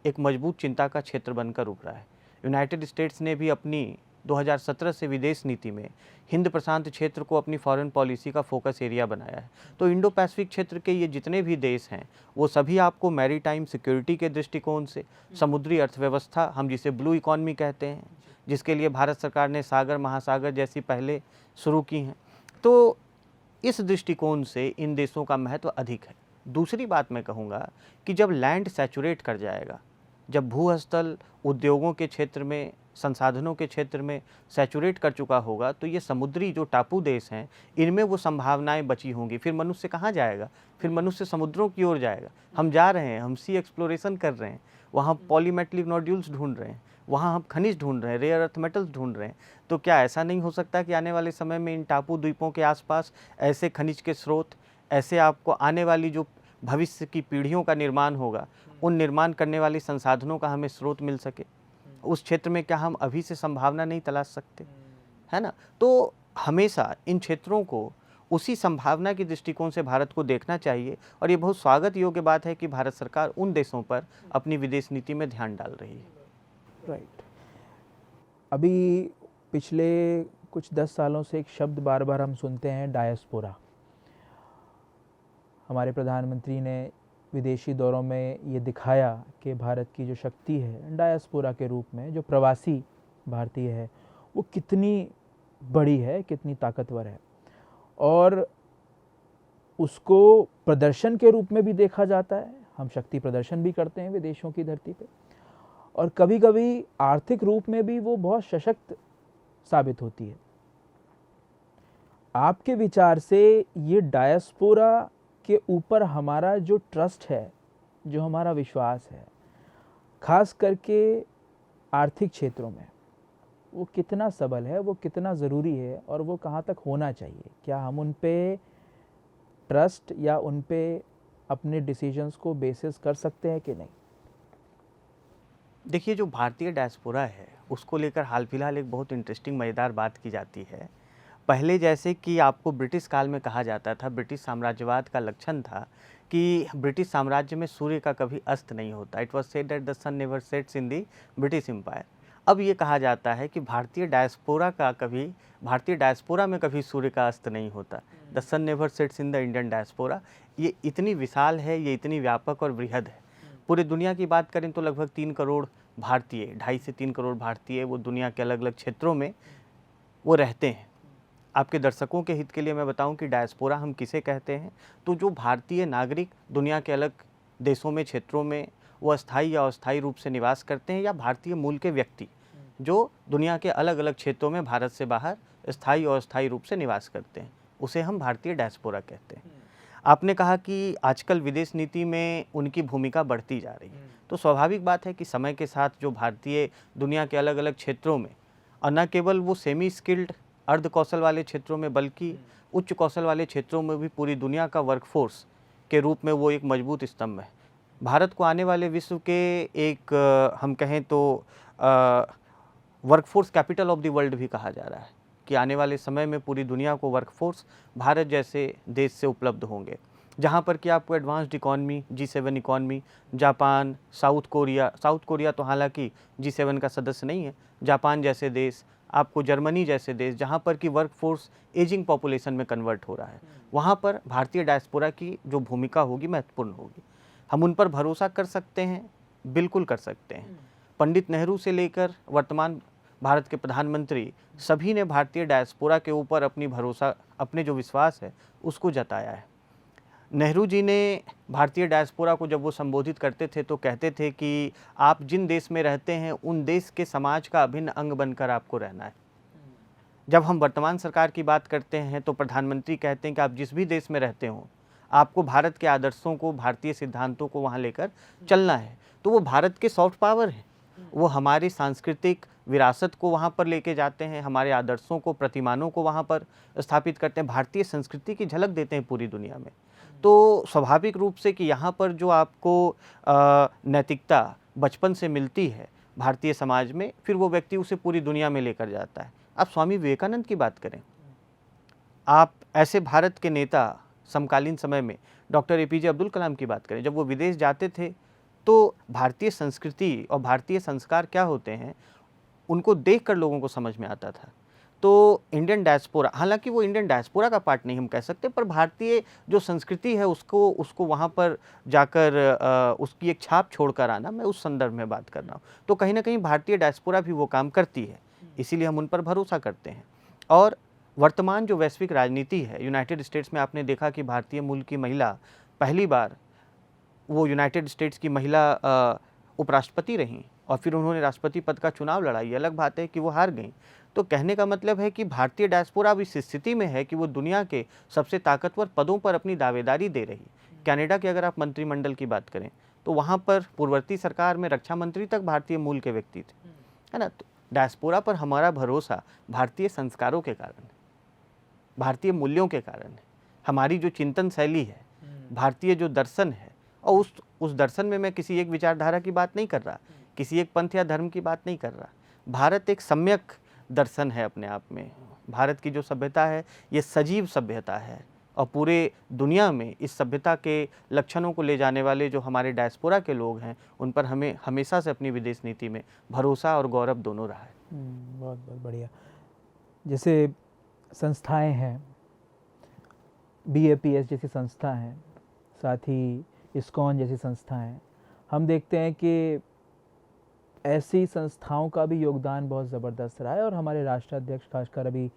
एक मजबूत चिंता का क्षेत्र बनकर उभरा है। यूनाइटेड स्टेट्स ने भी अपनी 2017 से विदेश नीति में हिंद प्रशांत क्षेत्र को अपनी फॉरेन पॉलिसी का फोकस एरिया बनाया है। तो इंडो पैसिफिक क्षेत्र के ये जितने भी देश हैं वो सभी आपको मैरीटाइम सिक्योरिटी के दृष्टिकोण से, समुद्री अर्थव्यवस्था हम जिसे ब्लू इकॉनमी कहते हैं, जिसके लिए भारत सरकार ने सागर महासागर जैसी पहले शुरू की हैं, तो इस दृष्टिकोण से इन देशों का महत्व अधिक है। दूसरी बात मैं कहूँगा कि जब लैंड सैचुरेट कर जाएगा, जब भूस्थल उद्योगों के क्षेत्र में, संसाधनों के क्षेत्र में सैचुरेट कर चुका होगा, तो ये समुद्री जो टापू देश हैं इनमें वो संभावनाएं बची होंगी। फिर मनुष्य कहाँ जाएगा? फिर मनुष्य समुद्रों की ओर जाएगा। हम जा रहे हैं, हम सी एक्सप्लोरेशन कर रहे हैं, वहाँ पॉलीमेटलिक नोड्यूल्स ढूंढ रहे हैं, वहाँ हम खनिज ढूंढ रहे हैं, रेयर अर्थ मेटल्स ढूंढ रहे हैं। तो क्या ऐसा नहीं हो सकता कि आने वाले समय में इन टापू द्वीपों के आसपास ऐसे खनिज के स्रोत, ऐसे आपको आने वाली जो भविष्य की पीढ़ियों का निर्माण होगा, उन निर्माण करने वाले संसाधनों का हमें स्रोत मिल सके? उस क्षेत्र में क्या हम अभी से संभावना नहीं तलाश सकते, है ना? तो हमेशा इन क्षेत्रों को उसी संभावना के दृष्टिकोण से भारत को देखना चाहिए और ये बहुत स्वागत योग्य बात है कि भारत सरकार उन देशों पर अपनी विदेश नीति में ध्यान डाल रही है। राइट। अभी पिछले कुछ 10 सालों से एक शब्द बार बार हम सुनते हैं, डायस्पोरा। हमारे प्रधानमंत्री ने विदेशी दौरों में ये दिखाया कि भारत की जो शक्ति है डायस्पोरा के रूप में, जो प्रवासी भारतीय है, वो कितनी बड़ी है, कितनी ताकतवर है। और उसको प्रदर्शन के रूप में भी देखा जाता है। हम शक्ति प्रदर्शन भी करते हैं विदेशों की धरती पे, और कभी कभी आर्थिक रूप में भी वो बहुत सशक्त साबित होती है। आपके विचार से ये डायस्पोरा के ऊपर हमारा जो ट्रस्ट है, जो हमारा विश्वास है, खास करके आर्थिक क्षेत्रों में, वो कितना सबल है, वो कितना ज़रूरी है और वो कहाँ तक होना चाहिए? क्या हम उन पे ट्रस्ट या उन पे अपने डिसीजंस को बेसिस कर सकते हैं कि नहीं? देखिए, जो भारतीय डायस्पोरा है उसको लेकर हाल फिलहाल एक बहुत इंटरेस्टिंग मज़ेदार बात की जाती है। पहले जैसे कि आपको ब्रिटिश काल में कहा जाता था, ब्रिटिश साम्राज्यवाद का लक्षण था कि ब्रिटिश साम्राज्य में सूर्य का कभी अस्त नहीं होता। It was said that the sun never sets in the British empire. अब ये कहा जाता है कि भारतीय डायस्पोरा में कभी सूर्य का अस्त नहीं होता। The sun never sets in the Indian diaspora. ये इतनी विशाल है, ये इतनी व्यापक और बृहद है। पूरे दुनिया की बात करें तो लगभग 3 करोड़ भारतीय, 2.5 से 3 करोड़ भारतीय वो दुनिया के अलग अलग क्षेत्रों में वो रहते हैं। आपके दर्शकों के हित के लिए मैं बताऊं कि डायस्पोरा हम किसे कहते हैं, तो जो भारतीय नागरिक दुनिया के अलग देशों में, क्षेत्रों में वो अस्थायी या अस्थायी रूप से निवास करते हैं, या भारतीय मूल के व्यक्ति जो दुनिया के अलग अलग क्षेत्रों में भारत से बाहर स्थायी और अस्थायी रूप से निवास करते हैं, उसे हम भारतीय डायस्पोरा कहते हैं। आपने कहा कि आजकल विदेश नीति में उनकी भूमिका बढ़ती जा रही है, तो स्वाभाविक बात है कि समय के साथ जो भारतीय दुनिया के अलग अलग क्षेत्रों में, और न केवल वो सेमी स्किल्ड अर्ध कौशल वाले क्षेत्रों में बल्कि उच्च कौशल वाले क्षेत्रों में भी पूरी दुनिया का वर्कफोर्स के रूप में वो एक मजबूत स्तंभ है। भारत को आने वाले विश्व के एक हम कहें तो workforce capital of the world भी कहा जा रहा है कि आने वाले समय में पूरी दुनिया को वर्कफोर्स भारत जैसे देश से उपलब्ध होंगे, जहाँ पर कि आपको advanced economy, G7 economy, Japan, south Korea तो हालांकि G7 का सदस्य नहीं है, जापान जैसे देश, आपको जर्मनी जैसे देश, जहाँ पर कि वर्कफोर्स एजिंग पॉपुलेशन में कन्वर्ट हो रहा है, वहाँ पर भारतीय डायस्पोरा की जो भूमिका होगी महत्वपूर्ण होगी। हम उन पर भरोसा कर सकते हैं, बिल्कुल कर सकते हैं। पंडित नेहरू से लेकर वर्तमान भारत के प्रधानमंत्री सभी ने भारतीय डायस्पोरा के ऊपर अपने जो विश्वास है उसको जताया है। नेहरू जी ने भारतीय डायस्पोरा को जब वो संबोधित करते थे तो कहते थे कि आप जिन देश में रहते हैं उन देश के समाज का अभिन्न अंग बनकर आपको रहना है। जब हम वर्तमान सरकार की बात करते हैं तो प्रधानमंत्री कहते हैं कि आप जिस भी देश में रहते हो आपको भारत के आदर्शों को, भारतीय सिद्धांतों को वहाँ लेकर चलना है। तो वो भारत के सॉफ्ट पावर हैं, वो हमारी सांस्कृतिक विरासत को वहाँ पर लेके जाते हैं, हमारे आदर्शों को, प्रतिमानों को वहाँ पर स्थापित करते हैं, भारतीय संस्कृति की झलक देते हैं पूरी दुनिया में। तो स्वाभाविक रूप से कि यहाँ पर जो आपको नैतिकता बचपन से मिलती है भारतीय समाज में, फिर वो व्यक्ति उसे पूरी दुनिया में लेकर जाता है। आप स्वामी विवेकानंद की बात करें, आप ऐसे भारत के नेता समकालीन समय में डॉक्टर एपीजे अब्दुल कलाम की बात करें, जब वो विदेश जाते थे तो भारतीय संस्कृति और भारतीय संस्कार क्या होते हैं उनको देखकर लोगों को समझ में आता था। तो इंडियन डायस्पोरा, हालांकि वो इंडियन डायस्पोरा का पार्ट नहीं हम कह सकते, पर भारतीय जो संस्कृति है उसको वहाँ पर जाकर उसकी एक छाप छोड़कर आना, मैं उस संदर्भ में बात कर रहा हूँ। तो कहीं ना कहीं भारतीय डायस्पोरा भी वो काम करती है, इसीलिए हम उन पर भरोसा करते हैं। और वर्तमान जो वैश्विक राजनीति है, यूनाइटेड स्टेट्स में आपने देखा कि भारतीय मूल की महिला पहली बार वो यूनाइटेड स्टेट्स की महिला उपराष्ट्रपति रहीं और फिर उन्होंने राष्ट्रपति पद का चुनाव लड़ा। ये अलग बात है कि वो हार गईं। तो कहने का मतलब है कि भारतीय डायस्पोरा अब इस स्थिति में है कि वो दुनिया के सबसे ताकतवर पदों पर अपनी दावेदारी दे रही। कनाडा के अगर आप मंत्रिमंडल की बात करें तो वहाँ पर पूर्ववर्ती सरकार में रक्षा मंत्री तक भारतीय मूल के व्यक्ति थे, है ना। तो डायस्पोरा पर हमारा भरोसा भारतीय संस्कारों के कारण है, भारतीय मूल्यों के कारण है, हमारी जो चिंतन शैली है, भारतीय जो दर्शन है, और उस दर्शन में मैं किसी एक विचारधारा की बात नहीं कर रहा, किसी एक पंथ या धर्म की बात नहीं कर रहा। भारत एक सम्यक दर्शन है अपने आप में। भारत की जो सभ्यता है ये सजीव सभ्यता है और पूरे दुनिया में इस सभ्यता के लक्षणों को ले जाने वाले जो हमारे डायस्पोरा के लोग हैं उन पर हमें हमेशा से अपनी विदेश नीति में भरोसा और गौरव दोनों रहा है। बहुत बहुत बढ़िया। जैसे संस्थाएं हैं, BAPS जैसी संस्था हैं, साथ ही इस्कॉन जैसी संस्थाएं, हम देखते हैं कि ऐसी संस्थाओं का भी योगदान बहुत ज़बरदस्त रहा है। और हमारे राष्ट्राध्यक्ष, खासकर अभी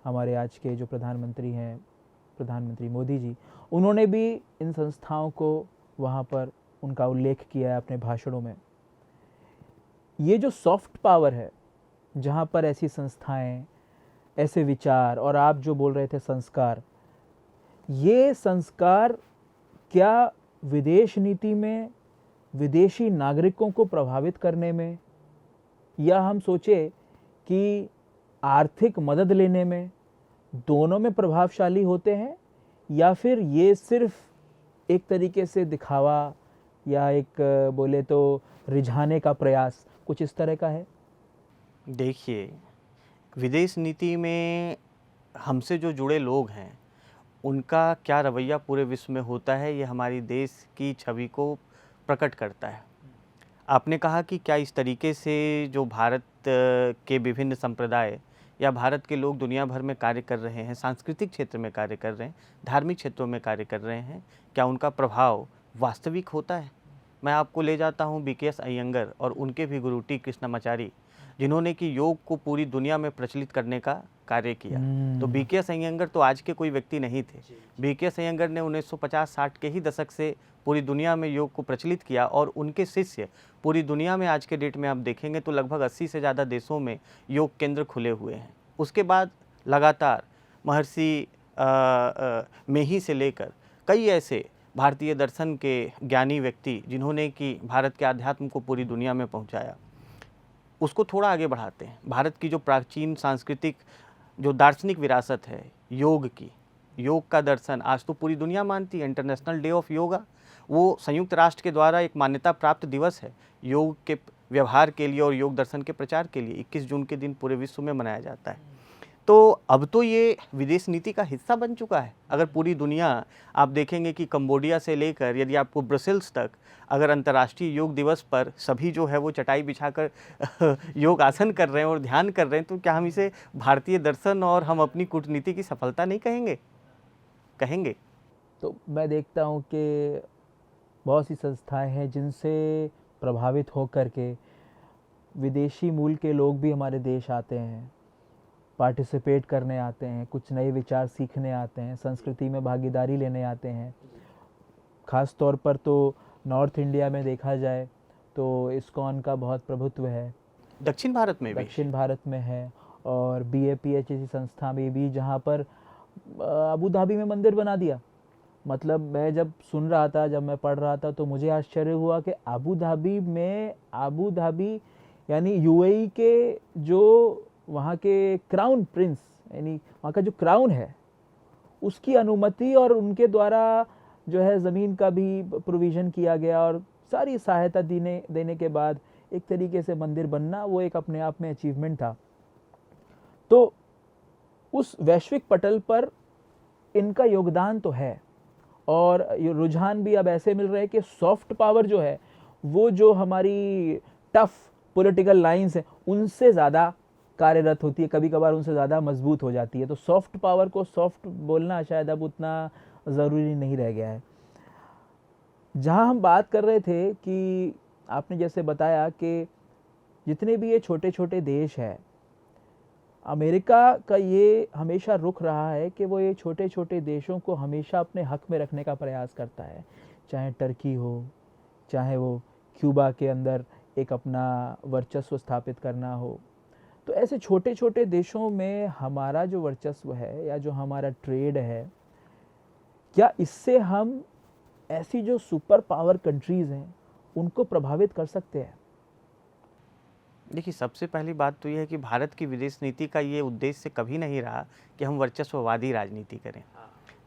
हमारे आज के जो प्रधानमंत्री हैं, प्रधानमंत्री मोदी जी, उन्होंने भी इन संस्थाओं को वहाँ पर उनका उल्लेख किया है अपने भाषणों में। ये जो सॉफ्ट पावर है, जहाँ पर ऐसी संस्थाएं, ऐसे विचार और आप जो बोल रहे थे संस्कार, ये संस्कार क्या विदेश नीति में विदेशी नागरिकों को प्रभावित करने में, या हम सोचे कि आर्थिक मदद लेने में, दोनों में प्रभावशाली होते हैं, या फिर ये सिर्फ एक तरीके से दिखावा या एक बोले तो रिझाने का प्रयास, कुछ इस तरह का है? देखिए, विदेश नीति में हमसे जो जुड़े लोग हैं उनका क्या रवैया पूरे विश्व में होता है, ये हमारी देश की छवि को प्रकट करता है। आपने कहा कि क्या इस तरीके से जो भारत के विभिन्न संप्रदाय या भारत के लोग दुनिया भर में कार्य कर रहे हैं, सांस्कृतिक क्षेत्र में कार्य कर रहे हैं, धार्मिक क्षेत्रों में कार्य कर रहे हैं, क्या उनका प्रभाव वास्तविक होता है? मैं आपको ले जाता हूँ BKS अयंगर और उनके भी गुरु टी कृष्णमाचारी, जिन्होंने कि योग को पूरी दुनिया में प्रचलित करने का कार्य किया। तो BKS अयंगर तो आज के कोई व्यक्ति नहीं थे। BKS अयंगर ने 1950-60 के ही दशक से पूरी दुनिया में योग को प्रचलित किया और उनके शिष्य पूरी दुनिया में आज के डेट में आप देखेंगे तो लगभग 80 से ज़्यादा देशों में योग केंद्र खुले हुए हैं। उसके बाद लगातार महर्षि मेही से लेकर कई ऐसे भारतीय दर्शन के ज्ञानी व्यक्ति जिन्होंने कि भारत के अध्यात्म को पूरी दुनिया में पहुंचाया, उसको थोड़ा आगे बढ़ाते हैं। भारत की जो प्राचीन सांस्कृतिक जो दार्शनिक विरासत है योग की, योग का दर्शन आज तो पूरी दुनिया मानती है। इंटरनेशनल डे ऑफ योगा वो संयुक्त राष्ट्र के द्वारा एक मान्यता प्राप्त दिवस है योग के व्यवहार के लिए और योग दर्शन के प्रचार के लिए। 21 जून के दिन पूरे विश्व में मनाया जाता है। तो अब तो ये विदेश नीति का हिस्सा बन चुका है। अगर पूरी दुनिया आप देखेंगे कि कंबोडिया से लेकर यदि आपको ब्रसेल्स तक, अगर अंतर्राष्ट्रीय योग दिवस पर सभी जो है वो चटाई बिछाकर योग आसन कर रहे हैं और ध्यान कर रहे हैं, तो क्या हम इसे भारतीय दर्शन और हम अपनी कूटनीति की सफलता नहीं कहेंगे? कहेंगे। तो मैं देखता हूँ कि बहुत सी संस्थाएं हैं जिनसे प्रभावित होकर के विदेशी मूल के लोग भी हमारे देश आते हैं, पार्टिसिपेट करने आते हैं, कुछ नए विचार सीखने आते हैं, संस्कृति में भागीदारी लेने आते हैं। ख़ास तौर पर तो नॉर्थ इंडिया में देखा जाए तो इस्कॉन का बहुत प्रभुत्व है, दक्षिण भारत में भी। दक्षिण भारत में है, और BAPH जैसी संस्था में भी, जहाँ पर अबू धाबी में मंदिर बना दिया। मतलब मैं जब सुन रहा था, जब मैं पढ़ रहा था, तो मुझे आश्चर्य हुआ कि अबू धाबी यानी UAE के जो वहाँ के क्राउन प्रिंस, यानी वहाँ का जो क्राउन है, उसकी अनुमति और उनके द्वारा जो है ज़मीन का भी प्रोविज़न किया गया, और सारी सहायता देने के बाद एक तरीके से मंदिर बनना, वो एक अपने आप में अचीवमेंट था। तो उस वैश्विक पटल पर इनका योगदान तो है, और ये रुझान भी अब ऐसे मिल रहे हैं कि सॉफ्ट पावर जो है, वो जो हमारी टफ पॉलिटिकल लाइंस हैं उनसे ज़्यादा कार्यरत होती है, कभी कभार उनसे ज़्यादा मजबूत हो जाती है। तो सॉफ्ट पावर को सॉफ्ट बोलना शायद अब उतना ज़रूरी नहीं रह गया है। जहाँ हम बात कर रहे थे कि आपने जैसे बताया कि जितने भी ये छोटे छोटे देश हैं, अमेरिका का ये हमेशा रुख रहा है कि वो ये छोटे छोटे देशों को हमेशा अपने हक में रखने का प्रयास करता है, चाहे टर्की हो, चाहे वो क्यूबा के अंदर एक अपना वर्चस्व स्थापित करना हो। तो ऐसे छोटे छोटे देशों में हमारा जो वर्चस्व है या जो हमारा ट्रेड है, क्या इससे हम ऐसी जो सुपर पावर कंट्रीज़ हैं उनको प्रभावित कर सकते हैं? देखिए, सबसे पहली बात तो ये है कि भारत की विदेश नीति का ये उद्देश्य कभी नहीं रहा कि हम वर्चस्ववादी राजनीति करें।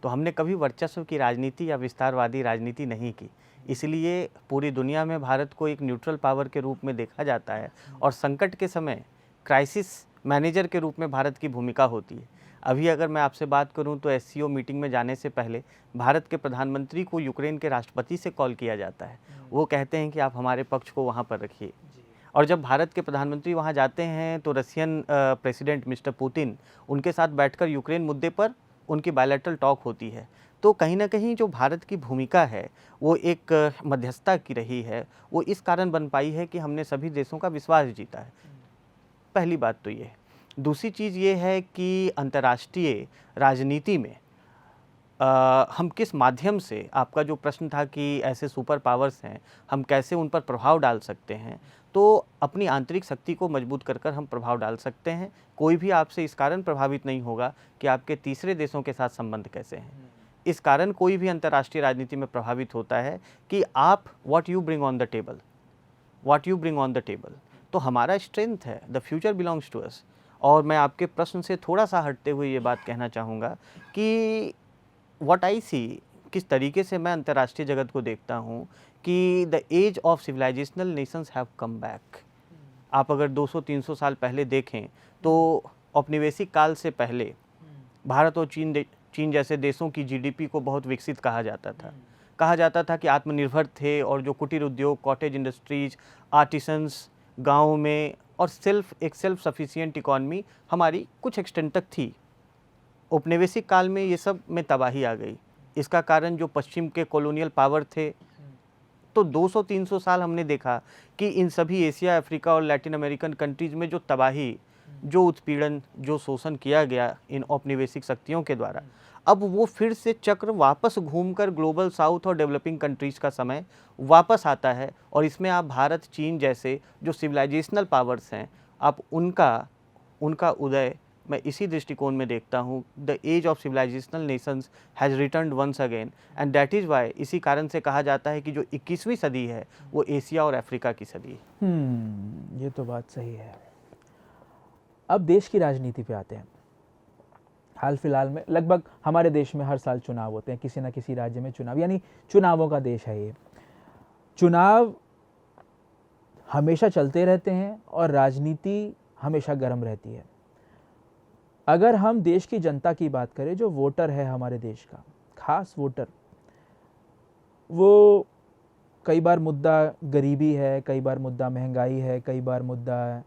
तो हमने कभी वर्चस्व की राजनीति या विस्तारवादी राजनीति नहीं की। इसलिए पूरी दुनिया में भारत को एक न्यूट्रल पावर के रूप में देखा जाता है, और संकट के समय क्राइसिस मैनेजर के रूप में भारत की भूमिका होती है। अभी अगर मैं आपसे बात करूं तो SCO मीटिंग में जाने से पहले भारत के प्रधानमंत्री को यूक्रेन के राष्ट्रपति से कॉल किया जाता है। वो कहते हैं कि आप हमारे पक्ष को वहाँ पर रखिए। और जब भारत के प्रधानमंत्री वहाँ जाते हैं तो रशियन प्रेसिडेंट मिस्टर पुतिन, उनके साथ बैठकर यूक्रेन मुद्दे पर उनकी बायलैटरल टॉक होती है। तो कहीं ना कहीं जो भारत की भूमिका है वो एक मध्यस्थता की रही है, वो इस कारण बन पाई है कि हमने सभी देशों का विश्वास जीता है। पहली बात तो ये है। दूसरी चीज़ ये है कि अंतर्राष्ट्रीय राजनीति में हम किस माध्यम से, आपका जो प्रश्न था कि ऐसे सुपर पावर्स हैं हम कैसे उन पर प्रभाव डाल सकते हैं, तो अपनी आंतरिक शक्ति को मजबूत कर कर हम प्रभाव डाल सकते हैं। कोई भी आपसे इस कारण प्रभावित नहीं होगा कि आपके तीसरे देशों के साथ संबंध कैसे हैं। इस कारण कोई भी अंतर्राष्ट्रीय राजनीति में प्रभावित होता है कि आप what you bring on the table. तो हमारा स्ट्रेंथ है, the future belongs to us. और मैं आपके प्रश्न से थोड़ा सा हटते हुए ये बात कहना चाहूँगा कि व्हाट आई सी, किस तरीके से मैं अंतर्राष्ट्रीय जगत को देखता हूँ कि the age of civilisational nations have come back. आप अगर 200-300 साल पहले देखें तो औपनिवेशिक काल से पहले भारत और चीन जैसे देशों की GDP को बहुत विकसित कहा जाता था कि आत्मनिर्भर थे, और जो कुटीर उद्योग, कॉटेज इंडस्ट्रीज, आर्टिसंस गाँव में, और एक सेल्फ सफिशिएंट इकॉनमी हमारी कुछ एक्सटेंट तक थी। औपनिवेशिक काल में ये सब में तबाही आ गई। इसका कारण जो पश्चिम के कॉलोनियल पावर थे। तो 200-300 साल हमने देखा कि इन सभी एशिया, अफ्रीका और लैटिन अमेरिकन कंट्रीज़ में जो तबाही, जो उत्पीड़न, जो शोषण किया गया इन औपनिवेशिक शक्तियों के द्वारा, अब वो फिर से चक्र वापस घूमकर ग्लोबल साउथ और डेवलपिंग कंट्रीज़ का समय वापस आता है। और इसमें आप भारत, चीन जैसे जो सिविलाइजेशनल पावर्स हैं, आप उनका उदय मैं इसी दृष्टिकोण में देखता हूँ। The age of civilisational nations has returned once again, and that is why इसी कारण से कहा जाता है कि जो 21वीं सदी है वो एशिया और अफ्रीका की सदी है। ये तो बात सही है। अब देश की राजनीति पे आते हैं। हाल फिलहाल में लगभग हमारे देश में हर साल चुनाव होते हैं, किसी न किसी राज्य में चुनाव, यानी चुनावों का देश है ये। चुनाव हमेशा चलते रहते हैं और राजनीति हमेशा गर्म रहती है। अगर हम देश की जनता की बात करें, जो वोटर है हमारे देश का, खास वोटर, वो कई बार मुद्दा गरीबी है, कई बार मुद्दा महंगाई है, कई बार मुद्दा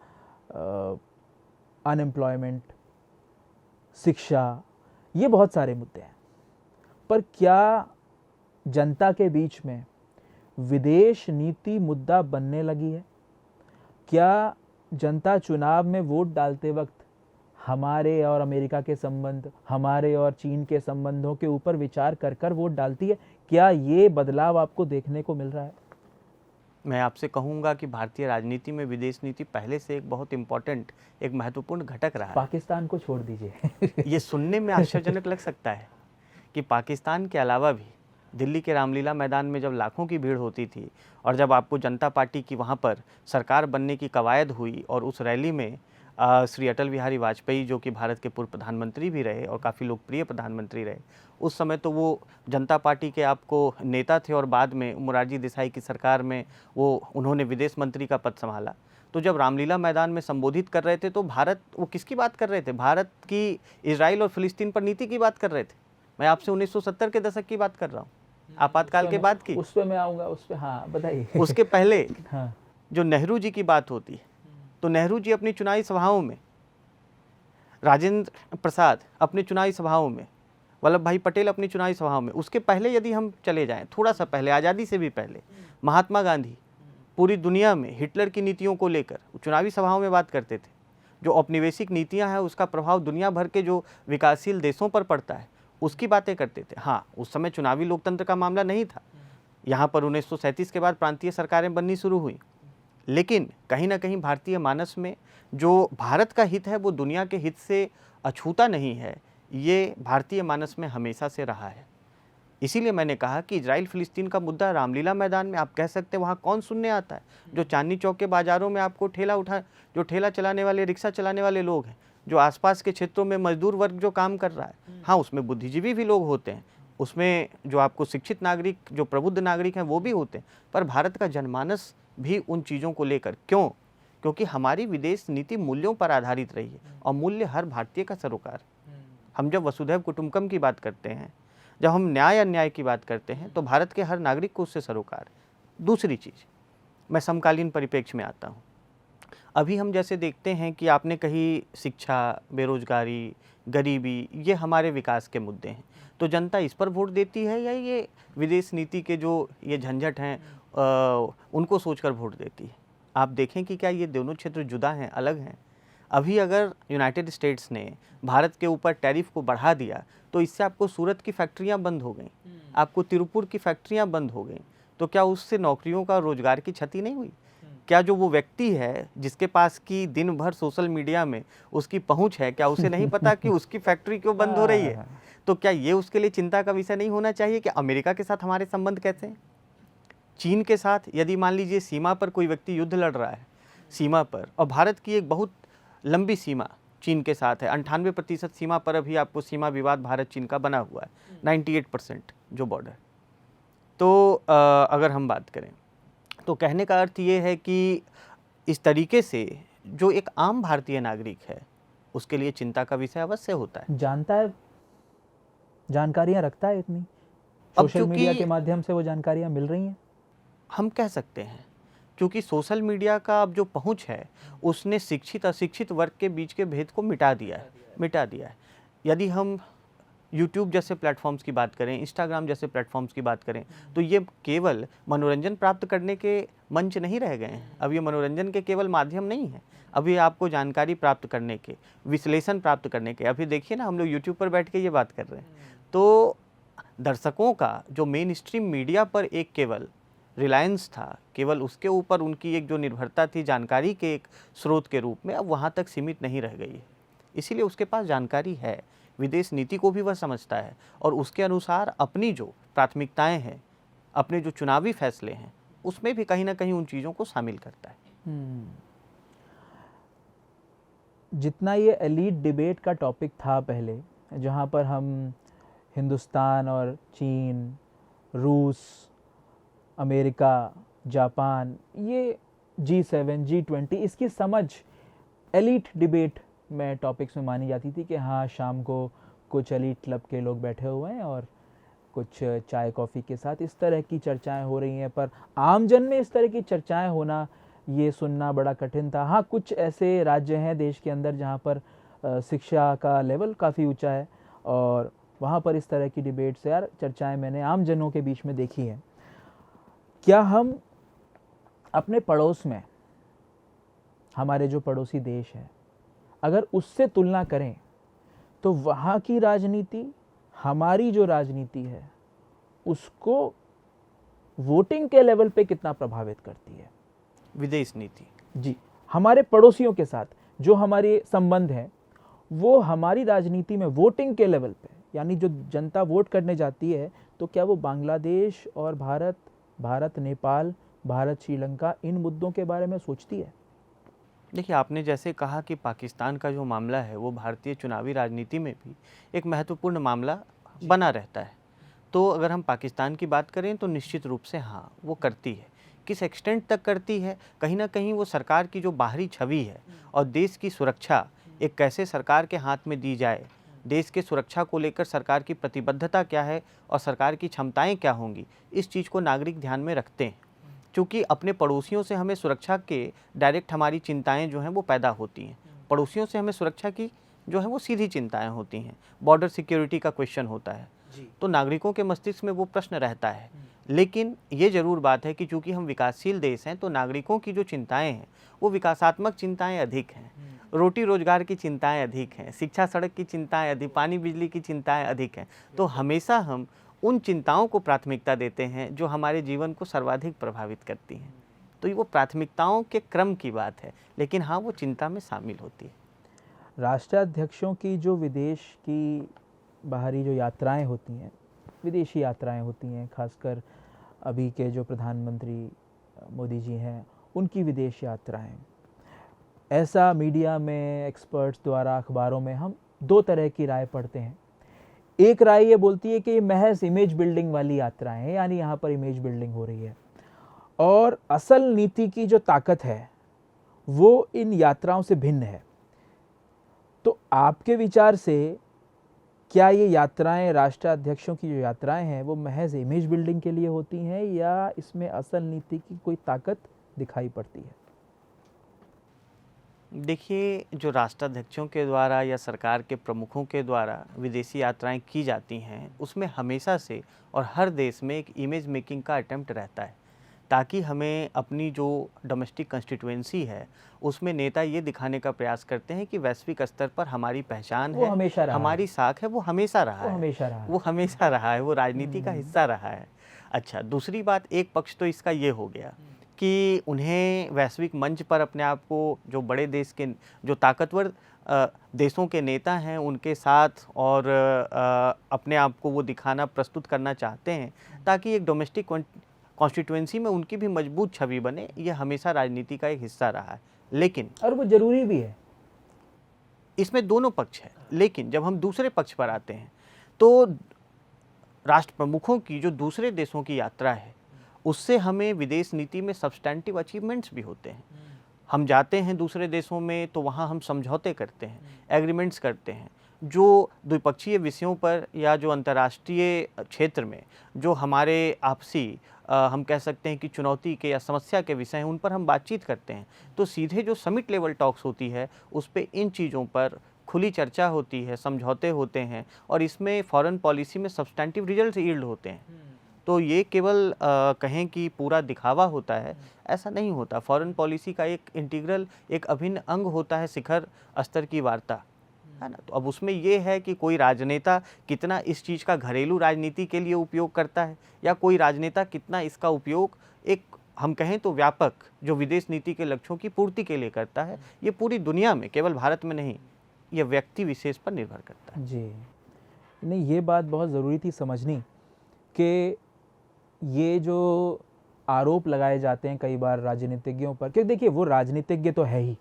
अनएम्प्लॉयमेंट, शिक्षा, ये बहुत सारे मुद्दे हैं। पर क्या जनता के बीच में विदेश नीति मुद्दा बनने लगी है? क्या जनता चुनाव में वोट डालते वक्त हमारे और अमेरिका के संबंध, हमारे और चीन के संबंधों के ऊपर विचार कर कर वोट डालती है? क्या ये बदलाव आपको देखने को मिल रहा है? मैं आपसे कहूँगा कि भारतीय राजनीति में विदेश नीति पहले से एक बहुत इम्पोर्टेंट, एक महत्वपूर्ण घटक रहा है। पाकिस्तान को छोड़ दीजिए। ये सुनने में आश्चर्यजनक लग सकता है कि पाकिस्तान के अलावा भी दिल्ली के रामलीला मैदान में जब लाखों की भीड़ होती थी और जब आपको जनता पार्टी की वहाँ पर सरकार बनने की कवायद हुई और उस रैली में श्री अटल बिहारी वाजपेयी, जो कि भारत के पूर्व प्रधानमंत्री भी रहे और काफ़ी लोकप्रिय प्रधानमंत्री रहे, उस समय तो वो जनता पार्टी के आपको नेता थे और बाद में मोरारजी देसाई की सरकार में वो उन्होंने विदेश मंत्री का पद संभाला। तो जब रामलीला मैदान में संबोधित कर रहे थे तो वो किसकी बात कर रहे थे? भारत की इजराइल और फिलिस्तीन पर नीति की बात कर रहे थे। मैं आपसे 1970 के दशक की बात कर रहा हूँ, आपातकाल के बाद की। उस पे मैं आऊँगा, उस पे, हाँ बताइए। उसके पहले हाँ, जो नेहरू जी की बात होती है, तो नेहरू जी अपनी चुनावी सभाओं में, राजेंद्र प्रसाद अपनी चुनावी सभाओं में, वल्लभ भाई पटेल अपनी चुनावी सभाओं में, उसके पहले यदि हम चले जाएं थोड़ा सा पहले, आज़ादी से भी पहले, महात्मा गांधी पूरी दुनिया में हिटलर की नीतियों को लेकर चुनावी सभाओं में बात करते थे। जो औपनिवेशिक नीतियां हैं उसका प्रभाव दुनिया भर के जो विकासशील देशों पर पड़ता है उसकी बातें करते थे। हाँ, उस समय चुनावी लोकतंत्र का मामला नहीं था, यहाँ पर 1937 के बाद प्रांतीय सरकारें बननी शुरू हुई, लेकिन कहीं ना कहीं भारतीय मानस में जो भारत का हित है वो दुनिया के हित से अछूता नहीं है, ये भारतीय मानस में हमेशा से रहा है। इसीलिए मैंने कहा कि इजराइल फिलिस्तीन का मुद्दा रामलीला मैदान में, आप कह सकते हैं वहाँ कौन सुनने आता है? जो चांदनी चौक के बाज़ारों में आपको जो ठेला चलाने वाले, रिक्शा चलाने वाले लोग हैं, जो आसपास के क्षेत्रों में मजदूर वर्ग जो काम कर रहा है, हाँ उसमें बुद्धिजीवी भी लोग होते हैं, उसमें जो आपको शिक्षित नागरिक, जो प्रबुद्ध नागरिक हैं वो भी होते हैं, पर भारत का जनमानस भी उन चीज़ों को लेकर, क्यों? क्योंकि हमारी विदेश नीति मूल्यों पर आधारित रही है और मूल्य हर भारतीय का सरोकार। हम जब वसुधैव कुटुंबकम की बात करते हैं, जब हम न्याय अन्याय की बात करते हैं, तो भारत के हर नागरिक को उससे सरोकार। दूसरी चीज़, मैं समकालीन परिप्रेक्ष्य में आता हूँ। अभी हम जैसे देखते हैं कि आपने कही शिक्षा, बेरोजगारी, गरीबी, ये हमारे विकास के मुद्दे हैं, तो जनता इस पर वोट देती है या ये विदेश नीति के जो ये झंझट हैं उनको सोचकर वोट देती है? आप देखें कि क्या ये दोनों क्षेत्र जुदा हैं, अलग हैं? अभी अगर यूनाइटेड स्टेट्स ने भारत के ऊपर टैरिफ को बढ़ा दिया तो इससे आपको सूरत की फैक्ट्रियां बंद हो गई, आपको तिरुपुर की फैक्ट्रियां बंद हो गई, तो क्या उससे नौकरियों का, रोजगार की क्षति नहीं हुई? क्या जो वो व्यक्ति है जिसके पास की दिन भर सोशल मीडिया में उसकी पहुंच है, क्या उसे नहीं पता कि उसकी फैक्ट्री क्यों बंद हो रही है? तो क्या ये उसके लिए चिंता का विषय नहीं होना चाहिए कि अमेरिका के साथ हमारे संबंध कैसे हैं? चीन के साथ यदि मान लीजिए सीमा पर कोई व्यक्ति युद्ध लड़ रहा है सीमा पर, और भारत की एक बहुत लंबी सीमा चीन के साथ है, 98% सीमा पर अभी आपको सीमा विवाद भारत चीन का बना हुआ है, 98% जो बॉर्डर। तो अगर हम बात करें तो कहने का अर्थ ये है कि इस तरीके से जो एक आम भारतीय नागरिक है उसके लिए चिंता का विषय अवश्य होता है। जानता है, जानकारियां रखता है इतनी, सोशल मीडिया के माध्यम से वो जानकारियां मिल रही हैं, हम कह सकते हैं, क्योंकि सोशल मीडिया का अब जो पहुंच है उसने शिक्षित अशिक्षित वर्ग के बीच के भेद को मिटा दिया है। यदि हम YouTube जैसे प्लेटफॉर्म्स की बात करें, इंस्टाग्राम जैसे प्लेटफॉर्म्स की बात करें, तो ये केवल मनोरंजन प्राप्त करने के मंच नहीं रह गए हैं। अब ये मनोरंजन के केवल माध्यम नहीं है, अभी आपको जानकारी प्राप्त करने के, विश्लेषण प्राप्त करने के, अभी देखिए ना हम लोग YouTube पर बैठ के ये बात कर रहे हैं, तो दर्शकों का जो मेन स्ट्रीम मीडिया पर एक केवल रिलायंस था, केवल उसके ऊपर उनकी एक जो निर्भरता थी जानकारी के एक स्रोत के रूप में, अब वहाँ तक सीमित नहीं रह गई है। इसीलिए उसके पास जानकारी है, विदेश नीति को भी वह समझता है और उसके अनुसार अपनी जो प्राथमिकताएं हैं, अपने जो चुनावी फैसले हैं, उसमें भी कहीं ना कहीं उन चीज़ों को शामिल करता है। जितना ये एलीट डिबेट का टॉपिक था पहले, जहाँ पर हम हिंदुस्तान और चीन, रूस, अमेरिका, जापान, ये G7, G20, इसकी समझ एलीट डिबेट में टॉपिक्स में मानी जाती थी कि हाँ शाम को कुछ एलीट क्लब के लोग बैठे हुए हैं और कुछ चाय कॉफ़ी के साथ इस तरह की चर्चाएं हो रही हैं, पर आमजन में इस तरह की चर्चाएं होना, ये सुनना बड़ा कठिन था। हाँ, कुछ ऐसे राज्य हैं देश के अंदर जहाँ पर शिक्षा का लेवल काफ़ी ऊंचा है और वहाँ पर इस तरह की डिबेट्स यार चर्चाएं मैंने आम जनों के बीच में देखी हैं। क्या हम अपने पड़ोस में, हमारे जो पड़ोसी देश है, अगर उससे तुलना करें तो वहाँ की राजनीति, हमारी जो राजनीति है, उसको वोटिंग के लेवल पे कितना प्रभावित करती है। विदेश नीति जी, हमारे पड़ोसियों के साथ जो हमारे संबंध हैं वो हमारी राजनीति में वोटिंग के लेवल पे, यानी जो जनता वोट करने जाती है, तो क्या वो बांग्लादेश और भारत, भारत नेपाल, भारत श्रीलंका, इन मुद्दों के बारे में सोचती है? देखिए, आपने जैसे कहा कि पाकिस्तान का जो मामला है वो भारतीय चुनावी राजनीति में भी एक महत्वपूर्ण मामला बना रहता है। तो अगर हम पाकिस्तान की बात करें तो निश्चित रूप से हाँ, वो करती है। किस एक्सटेंट तक करती है? कहीं ना कहीं वो सरकार की जो बाहरी छवि है और देश की सुरक्षा एक कैसे सरकार के हाथ में दी जाए, देश के सुरक्षा को लेकर सरकार की प्रतिबद्धता क्या है और सरकार की क्षमताएं क्या होंगी, इस चीज़ को नागरिक ध्यान में रखते हैं। क्योंकि अपने पड़ोसियों से हमें सुरक्षा के डायरेक्ट हमारी चिंताएं जो हैं वो पैदा होती हैं। पड़ोसियों से हमें सुरक्षा की जो है वो सीधी चिंताएं होती हैं। बॉर्डर सिक्योरिटी का क्वेश्चन होता है, तो नागरिकों के मस्तिष्क में वो प्रश्न रहता है। लेकिन ये ज़रूर बात है कि चूंकि हम विकासशील देश हैं तो नागरिकों की जो चिंताएं हैं वो विकासात्मक चिंताएं अधिक हैं, रोटी रोजगार की चिंताएं अधिक हैं, शिक्षा सड़क की चिंताएं अधिक, पानी बिजली की चिंताएं अधिक हैं। तो हमेशा हम उन चिंताओं को प्राथमिकता देते हैं जो हमारे जीवन को सर्वाधिक प्रभावित करती हैं। तो ये वो प्राथमिकताओं के क्रम की बात है, लेकिन हाँ, वो चिंता में शामिल होती है। राष्ट्राध्यक्षों की जो विदेश की बाहरी जो यात्राएं होती हैं, विदेशी यात्राएं होती हैं, खासकर अभी के जो प्रधानमंत्री मोदी जी हैं उनकी विदेश यात्राएं, ऐसा मीडिया में, एक्सपर्ट्स द्वारा, अखबारों में हम दो तरह की राय पढ़ते हैं। एक राय ये बोलती है कि ये महज इमेज बिल्डिंग वाली यात्राएं हैं, यानी यहाँ पर इमेज बिल्डिंग हो रही है, और असल नीति की जो ताकत है वो इन यात्राओं से भिन्न है। तो आपके विचार से क्या ये यात्राएं, राष्ट्राध्यक्षों की जो यात्राएं हैं, वो महज इमेज बिल्डिंग के लिए होती हैं या इसमें असल नीति की कोई ताकत दिखाई पड़ती है? देखिए, जो राष्ट्राध्यक्षों के द्वारा या सरकार के प्रमुखों के द्वारा विदेशी यात्राएं की जाती हैं, उसमें हमेशा से और हर देश में एक इमेज मेकिंग का अटेम्प्ट रहता है, ताकि हमें अपनी जो डोमेस्टिक कंस्टिट्यूएंसी है उसमें नेता ये दिखाने का प्रयास करते हैं कि वैश्विक स्तर पर हमारी पहचान वो है, हमेशा रहा हमारी है। साख है, वो हमेशा रहा वो है, हमेशा रहा है। वो हमेशा रहा है, वो राजनीति का हिस्सा रहा है। अच्छा, दूसरी बात, एक पक्ष तो इसका ये हो गया कि उन्हें वैश्विक मंच पर अपने आप को, जो बड़े देश के, जो ताकतवर देशों के नेता हैं उनके साथ, और अपने आप को वो दिखाना, प्रस्तुत करना चाहते हैं ताकि एक डोमेस्टिक कॉन्स्टिट्यूएंसी में उनकी भी मजबूत छवि बने। ये हमेशा राजनीति का एक हिस्सा रहा है, लेकिन और वो जरूरी भी है। इसमें दोनों पक्ष हैं। लेकिन जब हम दूसरे पक्ष पर आते हैं तो राष्ट्र प्रमुखों की जो दूसरे देशों की यात्रा है उससे हमें विदेश नीति में सब्सटैंटिव अचीवमेंट्स भी होते हैं। हम जाते हैं दूसरे देशों में तो वहाँ हम समझौते करते हैं, एग्रीमेंट्स करते हैं, जो द्विपक्षीय विषयों पर या जो अंतर्राष्ट्रीय क्षेत्र में जो हमारे आपसी हम कह सकते हैं कि चुनौती के या समस्या के विषय हैं, उन पर हम बातचीत करते हैं। तो सीधे जो समिट लेवल टॉक्स होती है उस पर इन चीज़ों पर खुली चर्चा होती है, समझौते होते हैं, और इसमें फॉरेन पॉलिसी में सब्सटैंटिव रिजल्ट यील्ड होते हैं। तो ये केवल कहें कि पूरा दिखावा होता है, ऐसा नहीं होता। फॉरेन पॉलिसी का एक इंटीग्रल, एक अभिन्न अंग होता है शिखर स्तर की वार्ता, है ना। तो अब उसमें ये है कि कोई राजनेता कितना इस चीज़ का घरेलू राजनीति के लिए उपयोग करता है, या कोई राजनेता कितना इसका उपयोग एक, हम कहें तो व्यापक जो विदेश नीति के लक्ष्यों की पूर्ति के लिए करता है। ये पूरी दुनिया में, केवल भारत में नहीं, ये व्यक्ति विशेष पर निर्भर करता है। जी, नहीं, ये बात बहुत ज़रूरी थी समझनी कि ये जो आरोप लगाए जाते हैं कई बार राजनीतिज्ञों पर, क्योंकि देखिए वो राजनीतिज्ञ तो है ही,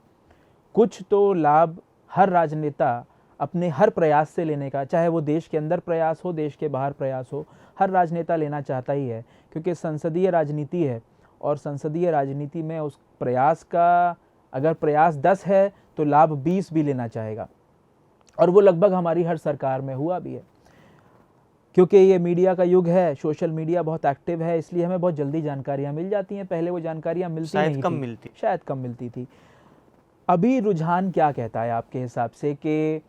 कुछ तो लाभ हर राजनेता अपने हर प्रयास से लेने का, चाहे वो देश के अंदर प्रयास हो, देश के बाहर प्रयास हो, हर राजनेता लेना चाहता ही है, क्योंकि संसदीय राजनीति है और संसदीय राजनीति में उस प्रयास का, अगर प्रयास 10 है तो लाभ 20 भी लेना चाहेगा, और वो लगभग हमारी हर सरकार में हुआ भी है। क्योंकि ये मीडिया का युग है, सोशल मीडिया बहुत एक्टिव है, इसलिए हमें बहुत जल्दी जानकारियाँ मिल जाती हैं। पहले वो जानकारियाँ मिलती नहीं थी, शायद कम मिलती थी। अभी रुझान क्या कहता है आपके हिसाब से कि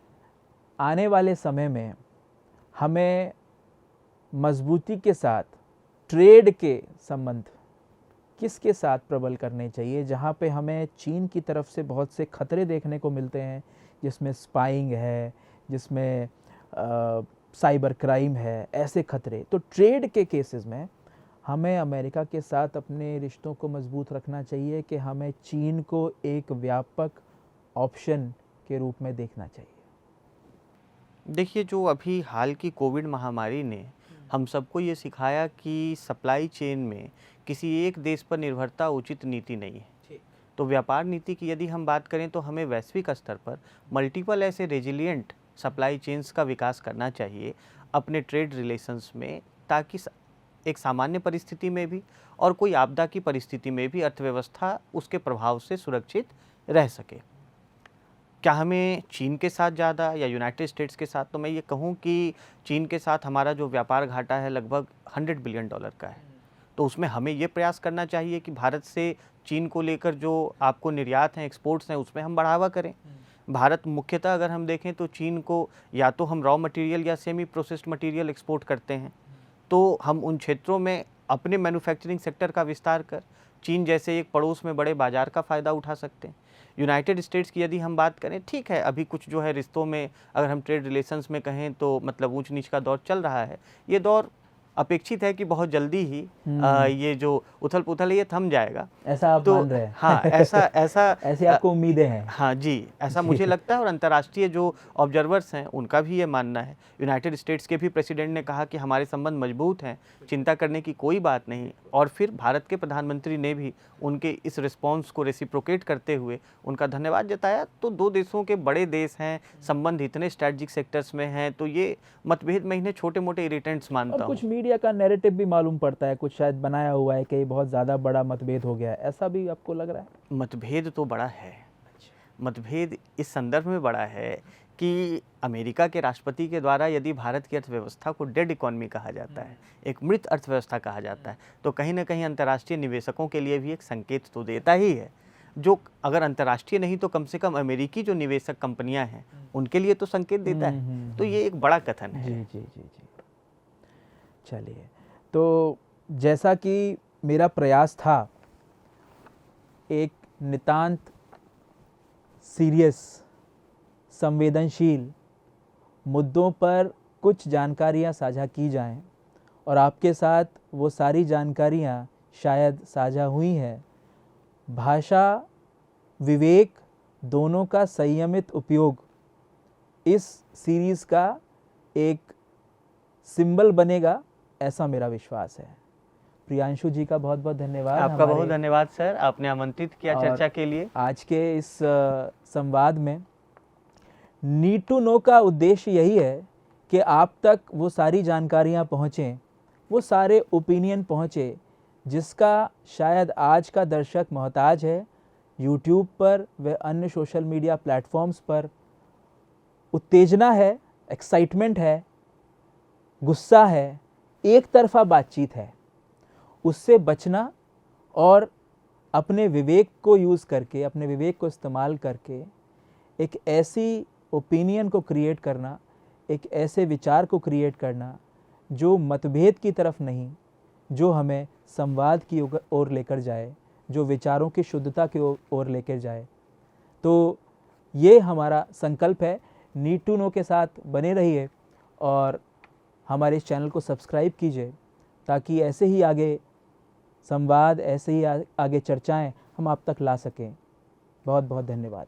आने वाले समय में हमें मजबूती के साथ ट्रेड के संबंध किसके साथ प्रबल करने चाहिए, जहाँ पे हमें चीन की तरफ से बहुत से खतरे देखने को मिलते हैं, जिसमें स्पाइंग है, जिसमें साइबर क्राइम है, ऐसे खतरे। तो ट्रेड के केसेस में हमें अमेरिका के साथ अपने रिश्तों को मजबूत रखना चाहिए कि हमें चीन को एक व्यापक ऑप्शन के रूप में देखना चाहिए। देखिए, जो अभी हाल की कोविड महामारी ने हम सबको ये सिखाया कि सप्लाई चेन में किसी एक देश पर निर्भरता उचित नीति नहीं है। तो व्यापार नीति की यदि हम बात करें तो हमें वैश्विक स्तर पर मल्टीपल ऐसे रेजिलिएंट सप्लाई चेन्स का विकास करना चाहिए अपने ट्रेड रिलेशंस में, ताकि एक सामान्य परिस्थिति में भी और कोई आपदा की परिस्थिति में भी अर्थव्यवस्था उसके प्रभाव से सुरक्षित रह सके। क्या हमें चीन के साथ ज़्यादा या यूनाइटेड स्टेट्स के साथ, तो मैं ये कहूँ कि चीन के साथ हमारा जो व्यापार घाटा है लगभग $100 बिलियन का है। तो उसमें हमें ये प्रयास करना चाहिए कि भारत से चीन को लेकर जो आपको निर्यात हैं, एक्सपोर्ट्स हैं, उसमें हम बढ़ावा करें। भारत मुख्यतः अगर हम देखें तो चीन को या तो हम रॉ मटेरियल या सेमी प्रोसेस्ड मटेरियल एक्सपोर्ट करते हैं, तो हम उन क्षेत्रों में अपने मैन्युफैक्चरिंग सेक्टर का विस्तार कर चीन जैसे एक पड़ोस में बड़े बाज़ार का फ़ायदा उठा सकते हैं। यूनाइटेड स्टेट्स की यदि हम बात करें, ठीक है, अभी कुछ जो है रिश्तों में अगर हम ट्रेड रिलेशंस में कहें तो मतलब ऊंच नीच का दौर चल रहा है। ये दौर अपेक्षित है कि बहुत जल्दी ही ये जो उथल पुथल है ये थम जाएगा, ऐसा आप मान रहे हैं? हाँ, ऐसा ऐसी आपको उम्मीदें हैं? हाँ जी, ऐसा मुझे लगता है और अंतर्राष्ट्रीय जो ऑब्जर्वर्स हैं उनका भी ये मानना है। यूनाइटेड स्टेट्स के भी प्रेसिडेंट ने कहा कि हमारे संबंध मजबूत हैं, चिंता करने की कोई बात नहीं। और फिर भारत के प्रधानमंत्री ने भी उनके इस रिस्पॉन्स को रेसिप्रोकेट करते हुए उनका धन्यवाद जताया। तो दो देशों के बड़े देश हैं, संबंध इतने स्ट्रैटेजिक सेक्टर्स में हैं, तो ये मतभेद मैं इन्हें छोटे मोटे इरिटेंट्स मानता हूँ। कुछ मीडिया का नैरेटिव भी मालूम पड़ता है, कुछ शायद बनाया हुआ है कि ये बहुत ज़्यादा बड़ा मतभेद हो गया है, ऐसा भी आपको लग रहा है? मतभेद तो बड़ा है। मतभेद इस संदर्भ में बड़ा है कि अमेरिका के राष्ट्रपति के द्वारा यदि भारत की अर्थव्यवस्था को डेड इकोनॉमी कहा जाता है, एक मृत अर्थव्यवस्था कहा जाता है, तो कहीं ना कहीं अंतर्राष्ट्रीय निवेशकों के लिए भी एक संकेत तो देता ही है, जो अगर अंतर्राष्ट्रीय नहीं तो कम से कम अमेरिकी जो निवेशक कंपनियां हैं उनके लिए तो संकेत देता है। तो ये एक बड़ा कथन है। जी जी जी जी। चलिए, तो जैसा कि मेरा प्रयास था एक नितांत सीरियस संवेदनशील मुद्दों पर कुछ जानकारियां साझा की जाएं, और आपके साथ वो सारी जानकारियां शायद साझा हुई हैं। भाषा विवेक दोनों का संयमित उपयोग इस सीरीज़ का एक सिंबल बनेगा, ऐसा मेरा विश्वास है। प्रियांशु जी का बहुत बहुत धन्यवाद। आपका बहुत धन्यवाद सर, आपने आमंत्रित किया चर्चा के लिए। आज के इस संवाद में नीड टू नो का उद्देश्य यही है कि आप तक वो सारी जानकारियां पहुँचें, वो सारे ओपिनियन पहुँचे जिसका शायद आज का दर्शक मोहताज है। यूट्यूब पर व अन्य सोशल मीडिया प्लेटफॉर्म्स पर उत्तेजना है, एक्साइटमेंट है, गुस्सा है, एक तरफा बातचीत है। उससे बचना और अपने विवेक को यूज़ करके, अपने विवेक को इस्तेमाल करके एक ऐसी ओपिनियन को क्रिएट करना, एक ऐसे विचार को क्रिएट करना जो मतभेद की तरफ नहीं, जो हमें संवाद की ओर लेकर जाए, जो विचारों की शुद्धता की ओर लेकर जाए। तो ये हमारा संकल्प है। नीड टू नो के साथ बने रहिए और हमारे इस चैनल को सब्सक्राइब कीजिए, ताकि ऐसे ही आगे संवाद, ऐसे ही आगे चर्चाएं हम आप तक ला सकें। बहुत बहुत धन्यवाद।